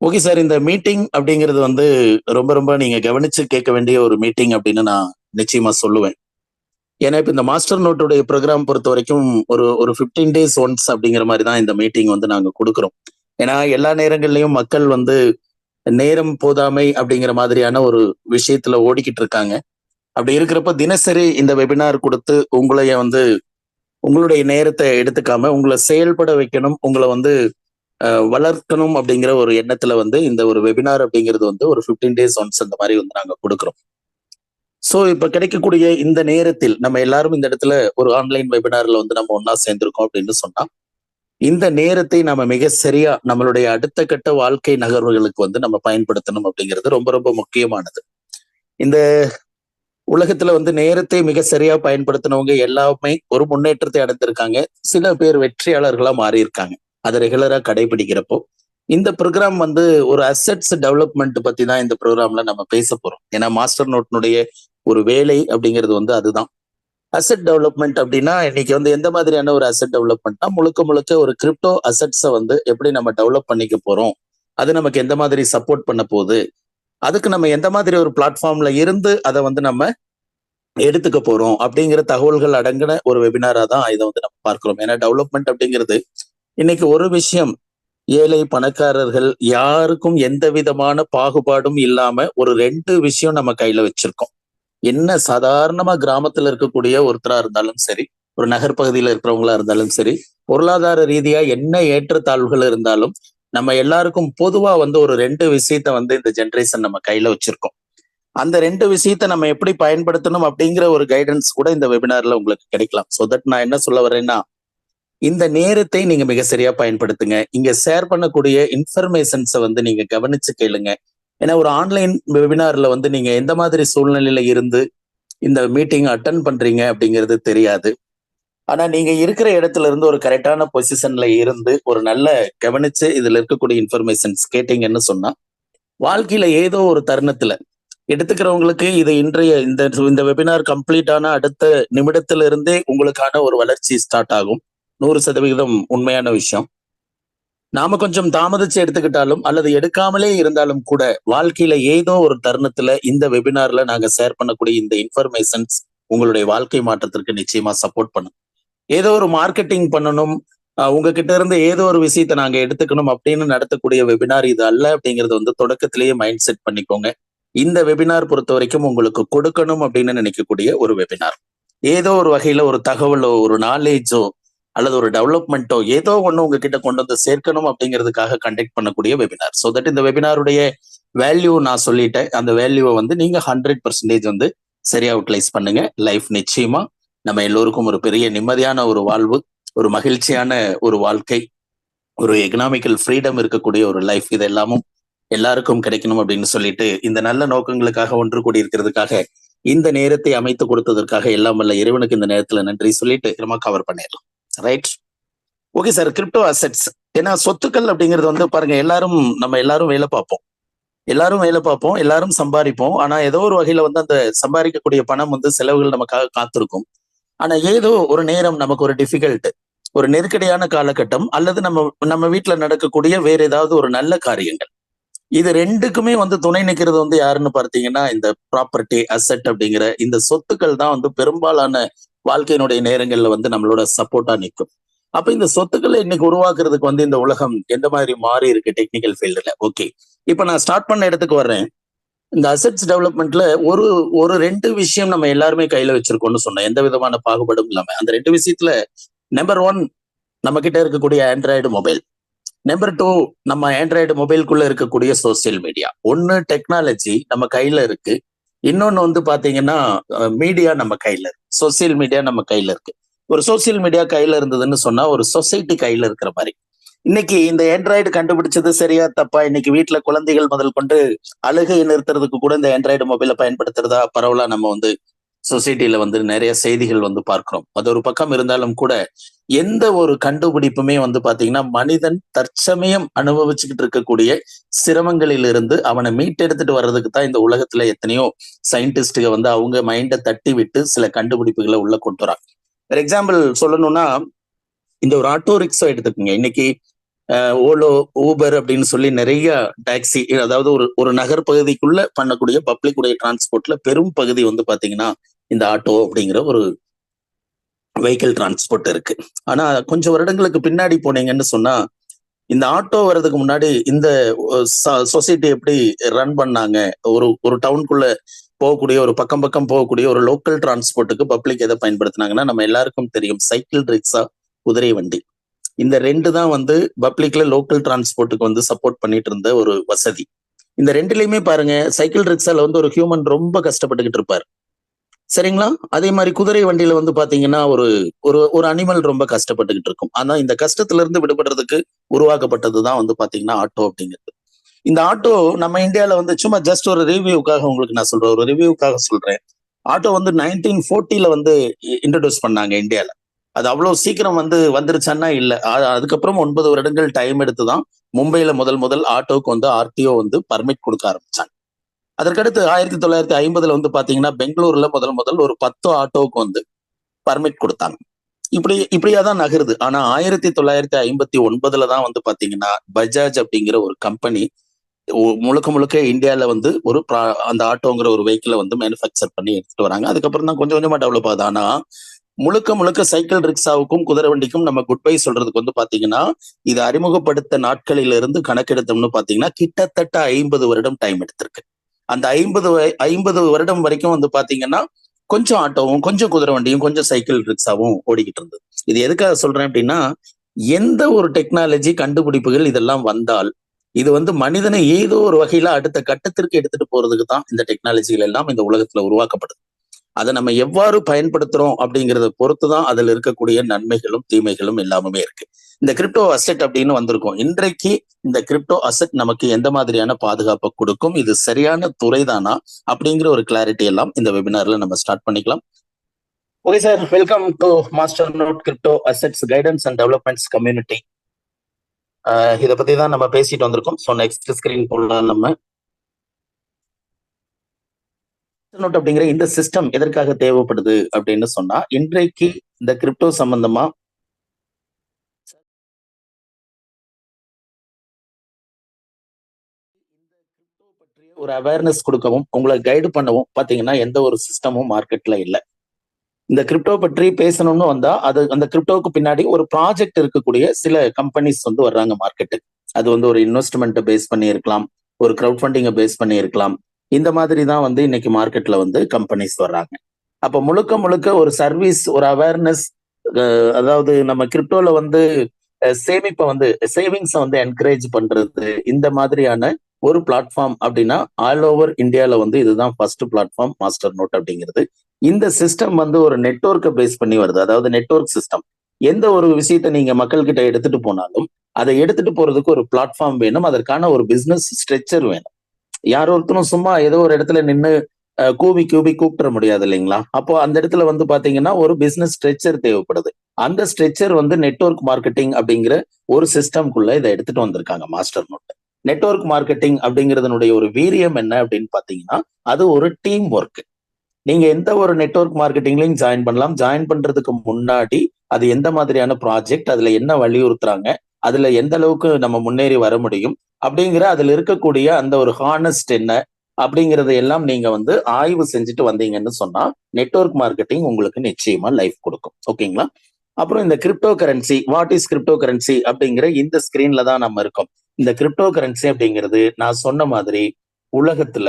Okay sir. இந்த meeting அப்படிங்கிறது வந்து ரொம்ப ரொம்ப நீங்க கவனிச்சு கேட்க வேண்டிய ஒரு மீட்டிங் அப்படின்னு நான் நிச்சயமா சொல்லுவேன். ஏன்னா, இப்ப இந்த மாஸ்டர் நோட்டுடைய ப்ரோகிராம் பொறுத்தவரைக்கும் ஒரு ஒரு 15 டேஸ் ஒன்ஸ் அப்படிங்கிற மாரி தான் இந்த மீட்டிங் வந்து நாங்க குடுக்குறோம். ஏன்னா, எல்லா நேரங்கள்லயும் மக்கள் வந்து நேரம் போதாமை அப்படிங்கிற மாதிரியான ஒரு விஷயத்துல ஓடிக்கிட்டு இருக்காங்க. அப்படி இருக்கிறப்ப தினசரி இந்த வெபினார் குடுத்து உங்களைய வந்து உங்களுடைய நேரத்த எடுத்துக்காம உங்கள செயல்பட வைக்கணும். உங்கள வந்து வளர்க்கணும் அப்படிங்கிற ஒரு எண்ணத்துல வந்து இந்த ஒரு வெபினார் அப்படிங்கிறது வந்து ஒரு 15 டேஸ் ஒன்ஸ் அந்த மாதிரி வந்து நாங்க கொடுக்குறோம். சோ இப்ப கிடைக்கக்கூடிய இந்த நேரத்தில் நம்ம எல்லாரும் இந்த இடத்துல ஒரு ஆன்லைன் வெபினார்ல வந்து நம்ம ஒன்னா சேர்ந்திருக்கோம் அப்படின்னு சொன்னா இந்த நேரத்தை நம்ம மிக சரியா நம்மளுடைய அடுத்த கட்ட வாழ்க்கை நகர்வுகளுக்கு வந்து நம்ம பயன்படுத்தணும் அப்படிங்கிறது ரொம்ப ரொம்ப முக்கியமானது. இந்த உலகத்துல வந்து நேரத்தை மிக சரியா பயன்படுத்தினவங்க எல்லாமே ஒரு முன்னேற்றத்தை அடைந்திருக்காங்க. சில பேர் வெற்றியாளர்களா மாறி இருக்காங்க. அதை ரெகுலரா கடைபிடிக்கிறப்போ இந்த ப்ரோக்ராம் வந்து ஒரு அசெட்ஸ் டெவலப்மெண்ட் பத்தி தான் இந்த ப்ரோக்ராம்ல நம்ம பேச போறோம். ஏன்னா மாஸ்டர் நோட்னுடைய ஒரு வேலை அப்படிங்கிறது வந்து அதுதான். அசெட் டெவலப்மெண்ட் அப்படின்னா இன்னைக்கு வந்து எந்த மாதிரியான ஒரு அசெட் டெவலப்மெண்ட்னா முழுக்க முழுக்க ஒரு கிரிப்டோ அசெட்ஸை வந்து எப்படி நம்ம டெவலப் பண்ணிக்க போறோம், அது நமக்கு எந்த மாதிரி சப்போர்ட் பண்ண போகுது, அதுக்கு நம்ம எந்த மாதிரி ஒரு பிளாட்ஃபார்ம்ல இருந்து அதை வந்து நம்ம எடுத்துக்க போறோம் அப்படிங்கிற தகவல்கள் அடங்கின ஒரு வெபினாரா தான் இதை வந்து நம்ம பார்க்கிறோம். ஏன்னா டெவலப்மெண்ட் அப்படிங்கிறது இன்னைக்கு ஒரு விஷயம், ஏழை பணக்காரர்கள் யாருக்கும் எந்த விதமான பாகுபாடும் இல்லாம ஒரு 2 விஷயம் நம்ம கையில வச்சிருக்கோம். என்ன சாதாரணமா கிராமத்துல இருக்கக்கூடிய ஒருத்தரா இருந்தாலும் சரி, ஒரு நகர்ப்பகுதியில இருக்கிறவங்களா இருந்தாலும் சரி, பொருளாதார ரீதியா என்ன ஏற்றத்தாழ்வுகள் இருந்தாலும் நம்ம எல்லாருக்கும் பொதுவா வந்து ஒரு 2 விஷயத்த வந்து இந்த ஜெனரேஷன் நம்ம கையில வச்சிருக்கோம். அந்த 2 விஷயத்த நம்ம எப்படி பயன்படுத்தணும் அப்படிங்கிற ஒரு கைடன்ஸ் கூட இந்த வெபினார்ல உங்களுக்கு கிடைக்கலாம். சோ தட் நான் என்ன சொல்ல வரேன்னா, இந்த நேரத்தை நீங்க மிக சரியா பயன்படுத்துங்க. இங்க ஷேர் பண்ணக்கூடிய இன்ஃபர்மேஷன்ஸை வந்து நீங்க கவனிச்சு கேளுங்க. ஏன்னா ஒரு ஆன்லைன் வெபினார்ல வந்து நீங்க எந்த மாதிரி சூழ்நிலையில இருந்து இந்த மீட்டிங் அட்டன் பண்றீங்க அப்படிங்கிறது தெரியாது. ஆனா நீங்க இருக்கிற இடத்துல இருந்து ஒரு கரெக்டான பொசிஷன்ல இருந்து ஒரு நல்ல கவனிச்சு இதுல இருக்கக்கூடிய இன்ஃபர்மேஷன்ஸ் கேட்டீங்கன்னு சொன்னா வாழ்க்கையில ஏதோ ஒரு தருணத்துல எடுத்துக்கிறவங்களுக்கு இது இன்றைய இந்த இந்த வெபினார் கம்ப்ளீட் ஆன அடுத்த நிமிடத்துல இருந்தே உங்களுக்கான ஒரு வளர்ச்சி ஸ்டார்ட் ஆகும். 100% உண்மையான விஷயம். நாம கொஞ்சம் தாமதிச்சு எடுத்துக்கிட்டாலும் அல்லது எடுக்காமலே இருந்தாலும் கூட வாழ்க்கையில ஏதோ ஒரு தருணத்துல இந்த வெபினார்ல நாங்க ஷேர் பண்ணக்கூடிய இந்த இன்ஃபர்மேஷன்ஸ் உங்களுடைய வாழ்க்கை மாற்றத்திற்கு நிச்சயமா சப்போர்ட் பண்ணும். ஏதோ ஒரு மார்க்கெட்டிங் பண்ணணும், உங்ககிட்ட இருந்து ஏதோ ஒரு விஷயத்த நாங்க எடுத்துக்கணும் அப்படின்னு நடத்தக்கூடிய வெபினார் இது அல்ல அப்படிங்கிறது வந்து தொடக்கத்திலேயே மைண்ட் செட் பண்ணிக்கோங்க. இந்த வெபினார் பொறுத்த வரைக்கும் உங்களுக்கு கொடுக்கணும் அப்படின்னு நினைக்கக்கூடிய ஒரு வெபினார். ஏதோ ஒரு வகையில ஒரு தகவலோ ஒரு நாலேஜோ அல்லது ஒரு டெவலப்மெண்ட்டோ ஏதோ ஒண்ணு உங்ககிட்ட கொண்டு வந்து சேர்க்கணும் அப்படிங்கிறதுக்காக கண்டக்ட் பண்ணக்கூடிய வெபினார். ஸோ தட் இந்த வெபினாருடைய வேல்யூ நான் சொல்லிட்டேன். அந்த வேல்யூவை வந்து நீங்க 100% வந்து சரியா யூட்டிலைஸ் பண்ணுங்க. லைஃப் நிச்சயமா நம்ம எல்லோருக்கும் ஒரு பெரிய நிம்மதியான ஒரு வாழ்வு, ஒரு மகிழ்ச்சியான ஒரு வாழ்க்கை, ஒரு எக்கனாமிக்கல் ஃப்ரீடம் இருக்கக்கூடிய ஒரு லைஃப், இது எல்லாமும் எல்லாருக்கும் கிடைக்கணும் அப்படின்னு சொல்லிட்டு இந்த நல்ல நோக்கங்களுக்காக ஒன்று கூடி இருக்கிறதுக்காக இந்த நேரத்தை அமைத்து கொடுத்ததற்காக எல்லாம் வல்ல இறைவனுக்கு இந்த நேரத்துல நன்றி சொல்லிட்டு நம்ம கவர் பண்ணிடலாம். Right. Okay sir. Crypto assets, ஏன்னா சொத்துக்கள் அப்படிங்கிறது வந்து பாருங்க, நம்ம எல்லாரும் வேலை பார்ப்போம், எல்லாரும் சம்பாதிப்போம். ஆனா ஏதோ ஒரு வகையில வந்து அந்த சம்பாதிக்கக்கூடிய பணம் வந்து செலவுகள் நமக்காக காத்திருக்கும். ஆனா ஏதோ ஒரு நேரம் நமக்கு ஒரு டிஃபிகல்ட், ஒரு நெருக்கடியான காலகட்டம் அல்லது நம்ம நம்ம வீட்டுல நடக்கக்கூடிய வேற ஏதாவது ஒரு நல்ல காரியங்கள், இது 2க்குமே வந்து துணை நிற்கிறது வந்து யாருன்னு பார்த்தீங்கன்னா இந்த ப்ராப்பர்ட்டி அசெட் அப்படிங்கிற இந்த சொத்துக்கள் தான் வந்து பெரும்பாலான வாழ்க்கையினுடைய நேரங்கள்ல வந்து நம்மளோட சப்போர்ட்டா நிற்கும். அப்ப இந்த சொத்துக்களை இன்னைக்கு உருவாக்குறதுக்கு வந்து இந்த உலகம் எந்த மாதிரி மாறி இருக்கு டெக்னிக்கல் ஃபீல்டுல. ஓகே, இப்ப நான் ஸ்டார்ட் பண்ண இடத்துக்கு வர்றேன். இந்த அசெட்ஸ் டெவலப்மெண்ட்ல ஒரு ஒரு 2 விஷயம் நம்ம எல்லாருமே கையில வச்சிருக்கோம்னு சொன்னேன், எந்த விதமான பாகுபாடும் இல்லாம. அந்த 2 விஷயத்துல நம்பர் 1 நம்ம கிட்ட இருக்கக்கூடிய ஆண்ட்ராய்டு மொபைல். நம்பர் 2 நம்ம ஆண்ட்ராய்டு மொபைலுக்குள்ள இருக்கக்கூடிய சோசியல் மீடியா. ஒன்னு டெக்னாலஜி நம்ம கையில இருக்கு, இன்னொன்னு வந்து பாத்தீங்கன்னா மீடியா நம்ம கையில இருக்கு, சோசியல் மீடியா நம்ம கையில இருக்கு. ஒரு சோசியல் மீடியா கையில இருந்ததுன்னு சொன்னா ஒரு சொசைட்டி கையில இருக்கிற மாதிரி. இன்னைக்கு இந்த ஆண்ட்ராய்டு கண்டுபிடிச்சது சரியா தப்பா? இன்னைக்கு வீட்டுல குழந்தைகள் முதல் கொண்டு அழுகையை நிறுத்துறதுக்கு கூட இந்த ஆண்ட்ராய்டு மொபைலை பயன்படுத்துறதா பரவலா நம்ம வந்து சொசைட்டில வந்து நிறைய செய்திகள் வந்து பார்க்கிறோம். அது ஒரு பக்கம் இருந்தாலும் கூட எந்த ஒரு கண்டுபிடிப்புமே வந்து பாத்தீங்கன்னா மனிதன் தற்சமயம் அனுபவிச்சுக்கிட்டு இருக்கக்கூடிய சிரமங்களில் இருந்து அவனை மீட்டெடுத்துட்டு வர்றதுக்கு தான் இந்த உலகத்துல எத்தனையோ சயின்டிஸ்டுக வந்து அவங்க மைண்டை தட்டி விட்டு சில கண்டுபிடிப்புகளை உள்ள கொண்டு வராங்க. ஃபார் எக்ஸாம்பிள் சொல்லணும்னா இந்த ஒரு ஆட்டோ ரிக்ஷா எடுத்துக்கோங்க. இன்னைக்கு ஓலோ, ஊபர் அப்படின்னு சொல்லி நிறைய டாக்ஸி, அதாவது ஒரு ஒரு நகர் பகுதிக்குள்ள பண்ணக்கூடிய பப்ளிக் உடைய டிரான்ஸ்போர்ட்ல பெரும் பகுதி வந்து பாத்தீங்கன்னா இந்த ஆட்டோ அப்படிங்கிற ஒரு வெஹிக்கிள் டிரான்ஸ்போர்ட் இருக்கு. ஆனா கொஞ்சம் வருடங்களுக்கு பின்னாடி போனீங்கன்னு சொன்னா இந்த ஆட்டோ வர்றதுக்கு முன்னாடி இந்த சொசைட்டி எப்படி ரன் பண்ணாங்க, ஒரு ஒரு டவுனுக்குள்ள போகக்கூடிய ஒரு பக்கம் பக்கம் போகக்கூடிய ஒரு லோக்கல் டிரான்ஸ்போர்ட்டுக்கு பப்ளிக் எதை பயன்படுத்தினாங்கன்னா நம்ம எல்லாருக்கும் தெரியும், சைக்கிள் ரிக்ஷா, குதிரை வண்டி. இந்த ரெண்டு தான் வந்து பப்ளிக்ல லோக்கல் டிரான்ஸ்போர்ட்டுக்கு வந்து சப்போர்ட் பண்ணிட்டு இருந்த ஒரு வசதி. இந்த ரெண்டுலயுமே பாருங்க, சைக்கிள் ரிக்ஷால வந்து ஒரு ஹியூமன் ரொம்ப கஷ்டப்பட்டுக்கிட்டு இருப்பார், சரிங்களா? அதே மாதிரி குதிரை வண்டியில வந்து பாத்தீங்கன்னா ஒரு ஒரு ஒரு அனிமல் ரொம்ப கஷ்டப்பட்டுக்கிட்டு இருக்கும். ஆனா இந்த கஷ்டத்துல இருந்து விடுபடுறதுக்கு உருவாக்கப்பட்டதுதான் வந்து பாத்தீங்கன்னா ஆட்டோ அப்படிங்கிறது. இந்த ஆட்டோ நம்ம இந்தியால வந்து சும்மா ஜஸ்ட் ஒரு ரிவ்யூக்காக உங்களுக்கு நான் சொல்றேன், ஒரு ரிவ்யூக்காக சொல்றேன். ஆட்டோ வந்து 1940 வந்து இன்ட்ரடியூஸ் பண்ணாங்க இந்தியால. அது அவ்வளவு சீக்கிரம் வந்து வந்துருச்சான்னா இல்ல. அதுக்கப்புறம் 9 வருடங்கள் டைம் எடுத்துதான் மும்பைல முதல் முதல் ஆட்டோக்கு வந்து ஆர்டிஓ வந்து பர்மிட் கொடுக்க ஆரம்பிச்சாங்க. அதற்கடுத்து 1950 வந்து பாத்தீங்கன்னா பெங்களூர்ல முதல் முதல் ஒரு 10 ஆட்டோவுக்கு வந்து பர்மிட் கொடுத்தாங்க. இப்படியாதான் நகருது. ஆனா 1959 தான் வந்து பாத்தீங்கன்னா பஜாஜ் அப்படிங்கிற ஒரு கம்பெனி முழுக்க முழுக்க இந்தியால வந்து ஒரு அந்த ஆட்டோங்கிற ஒரு வெஹிக்கிளை வந்து மேனுஃபேக்சர் பண்ணி எடுத்துட்டு வராங்க. அதுக்கப்புறம் தான் கொஞ்சம் கொஞ்சமா டெவலப் ஆகுது. ஆனா முழுக்க முழுக்க சைக்கிள் ரிக்ஷாவுக்கும் குதிரை வண்டிக்கும் நம்ம குட் பை சொல்றதுக்கு வந்து பாத்தீங்கன்னா இது அறிமுகப்படுத்த நாட்களில இருந்து கணக்கெடுத்தோம்னு பாத்தீங்கன்னா கிட்டத்தட்ட 50 வருடம் டைம் எடுத்திருக்கு. அந்த 50 வருடம் வரைக்கும் வந்து பாத்தீங்கன்னா கொஞ்சம் ஆட்டோவும், கொஞ்சம் குதிரை வண்டியும், கொஞ்சம் சைக்கிள் ரிக்ஷாவும் ஓடிக்கிட்டு இருந்தது. இது எதுக்காக சொல்றேன் அப்படின்னா, எந்த ஒரு டெக்னாலஜி கண்டுபிடிப்புகள் இதெல்லாம் வந்தால் இது வந்து மனிதனை ஏதோ ஒரு வகையில அடுத்த கட்டத்திற்கு எடுத்துட்டு போறதுக்கு தான் இந்த டெக்னாலஜிகள் எல்லாம் இந்த உலகத்துல உருவாக்கப்படுது. அதை நம்ம எவ்வாறு பயன்படுத்துறோம் அப்படிங்கிறத பொறுத்துதான் அதுல இருக்கக்கூடிய நன்மைகளும் தீமைகளும் எல்லாமே இருக்கு. இந்த கிரிப்டோ அசெட் அப்படின்னு வந்திருக்கும். இன்றைக்கு இந்த கிரிப்டோ அசெட் நமக்கு எந்த மாதிரியான பாதுகாப்பை கொடுக்கும், இது சரியான துறைதானா அப்படிங்கிற ஒரு கிளாரிட்டி எல்லாம் இந்த வெபினார்ல நம்ம ஸ்டார்ட் பண்ணிக்கலாம். Okay sir, welcome to master node crypto assets guidance and developments community. இதை பத்தி தான் நம்ம பேசிட்டு வந்திருக்கோம். ஸோ நெக்ஸ்ட் ஸ்கிரீன் போடலாம். நம்ம நோட் அப்படிங்கிற இந்த சிஸ்டம் எதற்காக தேவைப்படுது அப்படின்னு சொன்னா, இன்றைக்கு இந்த கிரிப்டோ சம்பந்தமா ஒரு அவேர்னஸ் கொடுக்கவும், உங்களை கைடு பண்ணவும் பாத்தீங்கன்னா எந்த ஒரு சிஸ்டமும் மார்க்கெட்ல இல்லை. இந்த கிரிப்டோ பற்றி பேசணும்னு வந்தா அது அந்த கிரிப்டோவுக்கு பின்னாடி ஒரு ப்ராஜெக்ட் இருக்கக்கூடிய சில கம்பெனிஸ் வந்து வர்றாங்க மார்க்கெட்டுக்கு. அது வந்து ஒரு இன்வெஸ்ட்மெண்ட்டை பேஸ் பண்ணி இருக்கலாம், ஒரு கிரவுட் ஃபண்டிங்கை பேஸ் பண்ணி இருக்கலாம். இந்த மாதிரி தான் வந்து இன்னைக்கு மார்க்கெட்ல வந்து கம்பெனிஸ் வர்றாங்க. அப்ப முழுக்க முழுக்க ஒரு சர்வீஸ், ஒரு அவேர்னஸ், அதாவது நம்ம கிரிப்டோல வந்து சேமிப்பை வந்து சேவிங்ஸை வந்து என்கரேஜ் பண்றது, இந்த மாதிரியான ஒரு பிளாட்ஃபார்ம் அப்படின்னா ஆல் ஓவர் இந்தியால வந்து இதுதான் ஃபர்ஸ்ட் பிளாட்ஃபார்ம் மாஸ்டர் நோட் அப்படிங்கிறது. இந்த சிஸ்டம் வந்து ஒரு நெட்வொர்க்கை பேஸ் பண்ணி வருது. அதாவது நெட்வொர்க் சிஸ்டம். எந்த ஒரு விஷயத்தை நீங்க மக்கள் கிட்ட எடுத்துட்டு போனாலும் அதை எடுத்துட்டு போறதுக்கு ஒரு பிளாட்ஃபார்ம் வேணும், அதற்கான ஒரு பிசினஸ் ஸ்ட்ரக்சர் வேணும். யார் ஒருத்தரும் சும்மா ஏதோ ஒரு இடத்துல நின்று கூவி கூவி கூப்பிட முடியாது இல்லைங்களா? அப்போ அந்த இடத்துல வந்து பாத்தீங்கன்னா ஒரு பிசினஸ் ஸ்ட்ரக்சர் தேவைப்படுது. அந்த ஸ்ட்ரக்சர் வந்து நெட்வொர்க் மார்க்கெட்டிங் அப்படிங்கிற ஒரு சிஸ்டம்குள்ள இதை எடுத்துட்டு வந்திருக்காங்க மாஸ்டர் நோட். நெட்வொர்க் மார்க்கெட்டிங் அப்படிங்கிறதுனுடைய ஒரு வீரியம் என்ன அப்படின்னு பாத்தீங்கன்னா, அது ஒரு டீம் ஒர்க். நீங்க எந்த ஒரு நெட்வொர்க் மார்க்கெட்டிங்லையும் ஜாயின் பண்ணலாம். ஜாயின் பண்றதுக்கு முன்னாடி அது எந்த மாதிரியான ப்ராஜெக்ட், அதுல என்ன வலியுறுத்துறாங்க, அதுல எந்த அளவுக்கு நம்ம முன்னேறி வர முடியும் அப்படிங்கிற அதுல இருக்கக்கூடிய அந்த ஒரு ஹானஸ்ட் என்ன அப்படிங்கறத எல்லாம் நீங்க வந்து ஆய்வு செஞ்சுட்டு வந்தீங்கன்னு சொன்னா நெட்வொர்க் மார்க்கெட்டிங் உங்களுக்கு நிச்சயமா லைஃப் கொடுக்கும். ஓகேங்களா? அப்புறம் இந்த crypto currency, what is crypto currency அப்படிங்கிற இந்த ஸ்கிரீன்ல தான் நம்ம இருக்கோம். இந்த கிரிப்டோ கரன்சி அப்படிங்கிறது நான் சொன்ன மாதிரி உலகத்துல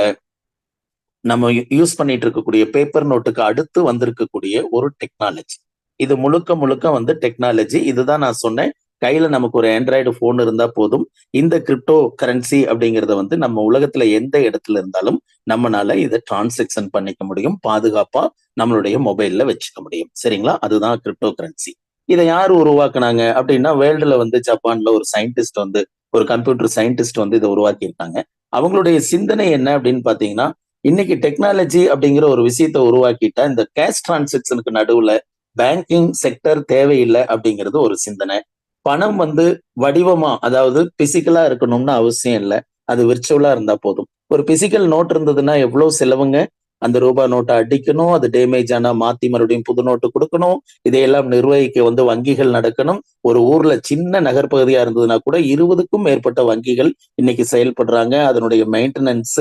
நம்ம யூஸ் பண்ணிட்டு இருக்கக்கூடிய பேப்பர் நோட்டுக்கு அடுத்து வந்திருக்கக்கூடிய ஒரு டெக்னாலஜி. இது முழுக்க முழுக்க வந்து டெக்னாலஜி. இதுதான் நான் சொன்னேன், கையில நமக்கு ஒரு ஆண்ட்ராய்டு போன் இருந்தா போதும், இந்த கிரிப்டோ கரன்சி அப்படிங்கறத வந்து நம்ம உலகத்துல எந்த இடத்துல இருந்தாலும் நம்மளால இதை டிரான்சாக்சன் பண்ணிக்க முடியும், பாதுகாப்பா நம்மளுடைய மொபைல்ல வச்சுக்க முடியும். சரிங்களா? அதுதான் கிரிப்டோ கரன்சி. இதை யார் உருவாக்குனாங்க அப்படின்னா, வேர்ல்டுல வந்து ஜப்பான்ல ஒரு சயின்டிஸ்ட் வந்து, ஒரு கம்ப்யூட்டர் சயின்டிஸ்ட் வந்து இதை உருவாக்கி இருக்காங்க. அவங்களுடைய சிந்தனை என்ன அப்படின்னு பாத்தீங்கன்னா, இன்னைக்கு டெக்னாலஜி அப்படிங்கிற ஒரு விஷயத்தை உருவாக்கிட்டா இந்த கேஷ் டிரான்சாக்சனுக்கு நடுவுல பேங்கிங் செக்டர் தேவையில்லை அப்படிங்கிறது ஒரு சிந்தனை. பணம் வந்து வடிவமா, அதாவது பிசிக்கலா இருக்கணும்னு அவசியம் இல்லை, அது விர்ச்சுவலா இருந்தா போதும். ஒரு பிசிக்கல் நோட் இருந்ததுன்னா எவ்வளவு செலவுங்க, அந்த ரூபாய் நோட்டை அடிக்கணும், அது டேமேஜ் ஆனா மாத்தி மறுபடியும் புது நோட்டு கொடுக்கணும். இதையெல்லாம் நிர்வகிக்க வந்து வங்கிகள் நடக்கணும். ஒரு ஊர்ல சின்ன நகர்பகுதியா இருந்ததுன்னா கூட 20க்கும் மேற்பட்ட வங்கிகள் இன்னைக்கு செயல்படுறாங்க. அதனுடைய மெயின்டெனன்ஸ்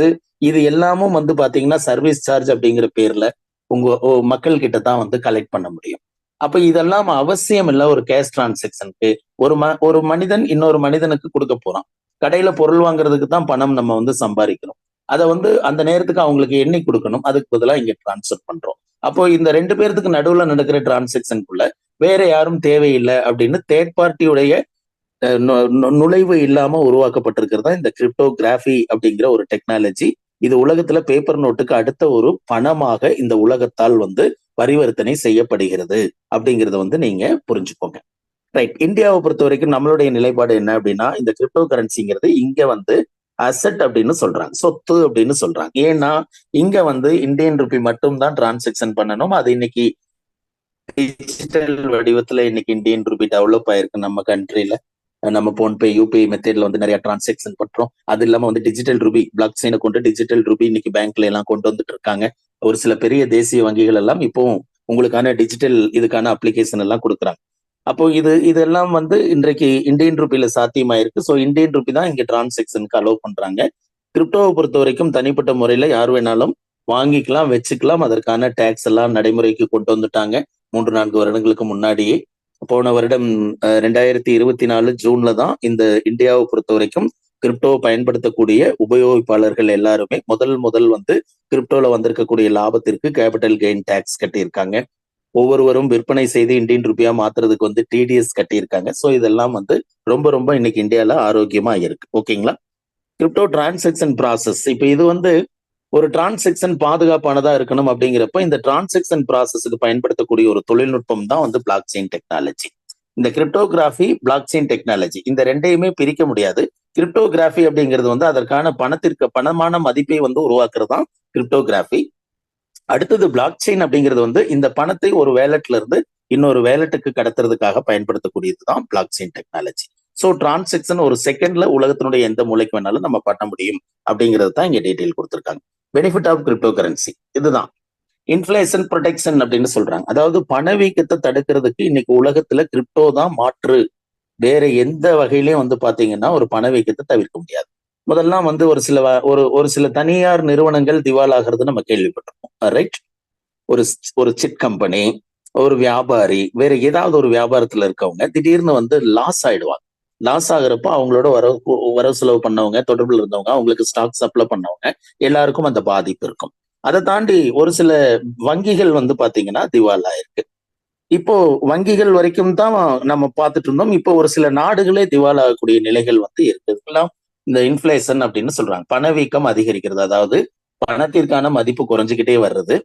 இது எல்லாமும் வந்து பாத்தீங்கன்னா சர்வீஸ் சார்ஜ் அப்படிங்கிற பேர்ல உங்க மக்கள் கிட்ட தான் வந்து கலெக்ட் பண்ண முடியும். அப்ப இதெல்லாம் அவசியம் இல்ல ஒரு கேஷ் டிரான்சாக்சனுக்கு. ஒரு மனிதன் இன்னொரு மனிதனுக்கு கொடுக்க போறான். கடையில பொருள் வாங்குறதுக்கு தான் பணம் நம்ம வந்து சம்பாதிக்கிறோம். அத வந்து அந்த நேரத்துக்கு அவங்களுக்கு எண்ணி கொடுக்கணும். அதுக்கு பதிலா இங்க டிரான்ஸ்ஃபர் பண்றோம். அப்போ இந்த 2 பேருக்கு நடுவுல நடக்கிற டிரான்சாக்சனுக்குள்ள வேற யாரும் தேவையில்லை அப்படின்னு தேர்ட் பார்ட்டியுடைய நுழைவு இல்லாம உருவாக்கப்பட்டிருக்கிறது தான் இந்த கிரிப்டோகிராஃபி அப்படிங்கிற ஒரு டெக்னாலஜி. இது உலகத்துல பேப்பர் நோட்டுக்கு அடுத்த ஒரு பணமாக இந்த உலகத்தால் வந்து பரிவர்த்தனை செய்யப்படுகிறது அப்படிங்கறத வந்து நீங்க புரிஞ்சுக்கோங்க. ரைட். இந்தியாவை பொறுத்த வரைக்கும் நம்மளுடைய நிலைப்பாடு என்ன அப்படின்னா, இந்த கிரிப்டோ கரன்சிங்கிறது இங்க வந்து அசெட் அப்படின்னு சொல்றாங்க, சொத்து அப்படின்னு சொல்றாங்க. ஏன்னா இங்க வந்து இந்தியன் ருபி மட்டும் தான் டிரான்சாக்சன் பண்ணணும். அது இன்னைக்கு டிஜிட்டல் வடிவத்துல இன்னைக்கு இந்தியன் ருபி டெவலப் ஆயிருக்கு நம்ம கண்ட்ரில. நம்ம போன்பே யூபிஐ மெத்தட்ல வந்து நிறைய டிரான்சாக்சன் பண்றோம். அது இல்லாம வந்து டிஜிட்டல் ருபி பிளாக் செயினை கொண்டு டிஜிட்டல் ருபி இன்னைக்கு பேங்க்ல எல்லாம் கொண்டு வந்துட்டு இருக்காங்க. ஒரு சில பெரிய தேசிய வங்கிகள் எல்லாம் இப்போ உங்களுக்கான டிஜிட்டல் இதுக்கான அப்ளிகேஷன் எல்லாம் கொடுக்குறாங்க. அப்போ இதெல்லாம் வந்து இன்றைக்கு இந்தியன் ருபியில சாத்தியமாயிருக்கு. ஸோ இந்தியன் ருபி தான் இங்க டிரான்சாக்சனுக்கு அலோவ் பண்றாங்க. கிரிப்டோவை பொறுத்த வரைக்கும் தனிப்பட்ட முறையில யார் வேணாலும் வாங்கிக்கலாம், வச்சுக்கலாம். அதற்கான டேக்ஸ் எல்லாம் நடைமுறைக்கு கொண்டு வந்துட்டாங்க 3-4 வருடங்களுக்கு முன்னாடியே. போன வருடம் 2024 ஜூன்ல தான் இந்த இந்தியாவை பொறுத்த வரைக்கும் கிரிப்டோ பயன்படுத்தக்கூடிய உபயோகிப்பாளர்கள் எல்லாருமே முதல் வந்து கிரிப்டோல வந்திருக்கக்கூடிய லாபத்திற்கு கேபிட்டல் கெயின் டேக்ஸ் கட்டியிருக்காங்க. ஒவ்வொருவரும் விற்பனை செய்து இந்தியன் ருபியா மாத்துறதுக்கு வந்து டிடிஎஸ் கட்டியிருக்காங்க. ஸோ இதெல்லாம் வந்து ரொம்ப ரொம்ப இன்னைக்கு இந்தியால ஆரோக்கியமா இருக்கு. ஓகேங்களா? கிரிப்டோ டிரான்சாக்சன் ப்ராசஸ் இப்ப இது வந்து ஒரு டிரான்சாக்சன் பாதுகாப்பானதா இருக்கணும் அப்படிங்கிறப்ப இந்த டிரான்சாக்சன் ப்ராசஸுக்கு பயன்படுத்தக்கூடிய ஒரு தொழில்நுட்பம் தான் வந்து பிளாக் செயின் டெக்னாலஜி. இந்த கிரிப்டோகிராஃபி பிளாக் செயின் டெக்னாலஜி இந்த ரெண்டையுமே பிரிக்க முடியாது. கிரிப்டோகிராஃபி அப்படிங்கிறது வந்து அதற்கான பணமான மதிப்பை வந்து உருவாக்குறது தான் கிரிப்டோகிராஃபி. அடுத்தது பிளாக் செயின் அப்படிங்கிறது வந்து இந்த பணத்தை ஒரு வேலட்ல இருந்து இன்னொரு வேலட்டுக்கு கடத்துறதுக்காக பயன்படுத்தக்கூடியது தான் block chain technology. So transaction ஒரு செகண்ட்ல உலகத்தினுடைய எந்த மூலைக்கு வேணாலும் நம்ம பண்ண முடியும் அப்படிங்கிறது தான் இங்க டீடைல் கொடுத்துருக்காங்க. பெனிஃபிட் ஆஃப் கிரிப்டோ கரன்சி இதுதான். இன்ஃபிளேஷன் ப்ரொடெக்ஷன் அப்படின்னு சொல்றாங்க. அதாவது பணவீக்கத்தை தடுக்கிறதுக்கு இன்னைக்கு உலகத்துல கிரிப்டோ தான் மாற்று. வேற எந்த வகையிலயும் வந்து பாத்தீங்கன்னா ஒரு பணவீக்கத்தை தவிர்க்க முடியாது. முதல்லாம் வந்து ஒரு சில தனியார் நிறுவனங்கள் திவாலாகிறது நம்ம கேள்விப்பட்டிருக்கோம். ரைட். ஒரு சிட் கம்பெனி, ஒரு வியாபாரி, வேற ஏதாவது ஒரு வியாபாரத்துல இருக்கவங்க திடீர்னு வந்து லாஸ் ஆயிடுவாங்க. லாஸ் ஆகுறப்ப அவங்களோட வரவு செலவு பண்ணவங்க, தொடர்புல இருந்தவங்க, அவங்களுக்கு ஸ்டாக் சப்ளை பண்ணவங்க எல்லாருக்கும் அந்த பாதிப்பு இருக்கும். அதை தாண்டி ஒரு சில வங்கிகள் வந்து பாத்தீங்கன்னா திவாலா இருக்கு. இப்போ வங்கிகள் வரைக்கும் தான் நம்ம பார்த்துட்டு இருந்தோம். இப்போ ஒரு சில நாடுகளே திவாலாகக்கூடிய நிலைகள் வந்து இருக்கு. இதெல்லாம் இந்த இன்ஃபிளேஷன் அப்படின்னு சொல்றாங்க. பணவீக்கம் அதிகரிக்கிறது. அதாவது பணத்திற்கான மதிப்பு குறைஞ்சுக்கிட்டே வர்றது.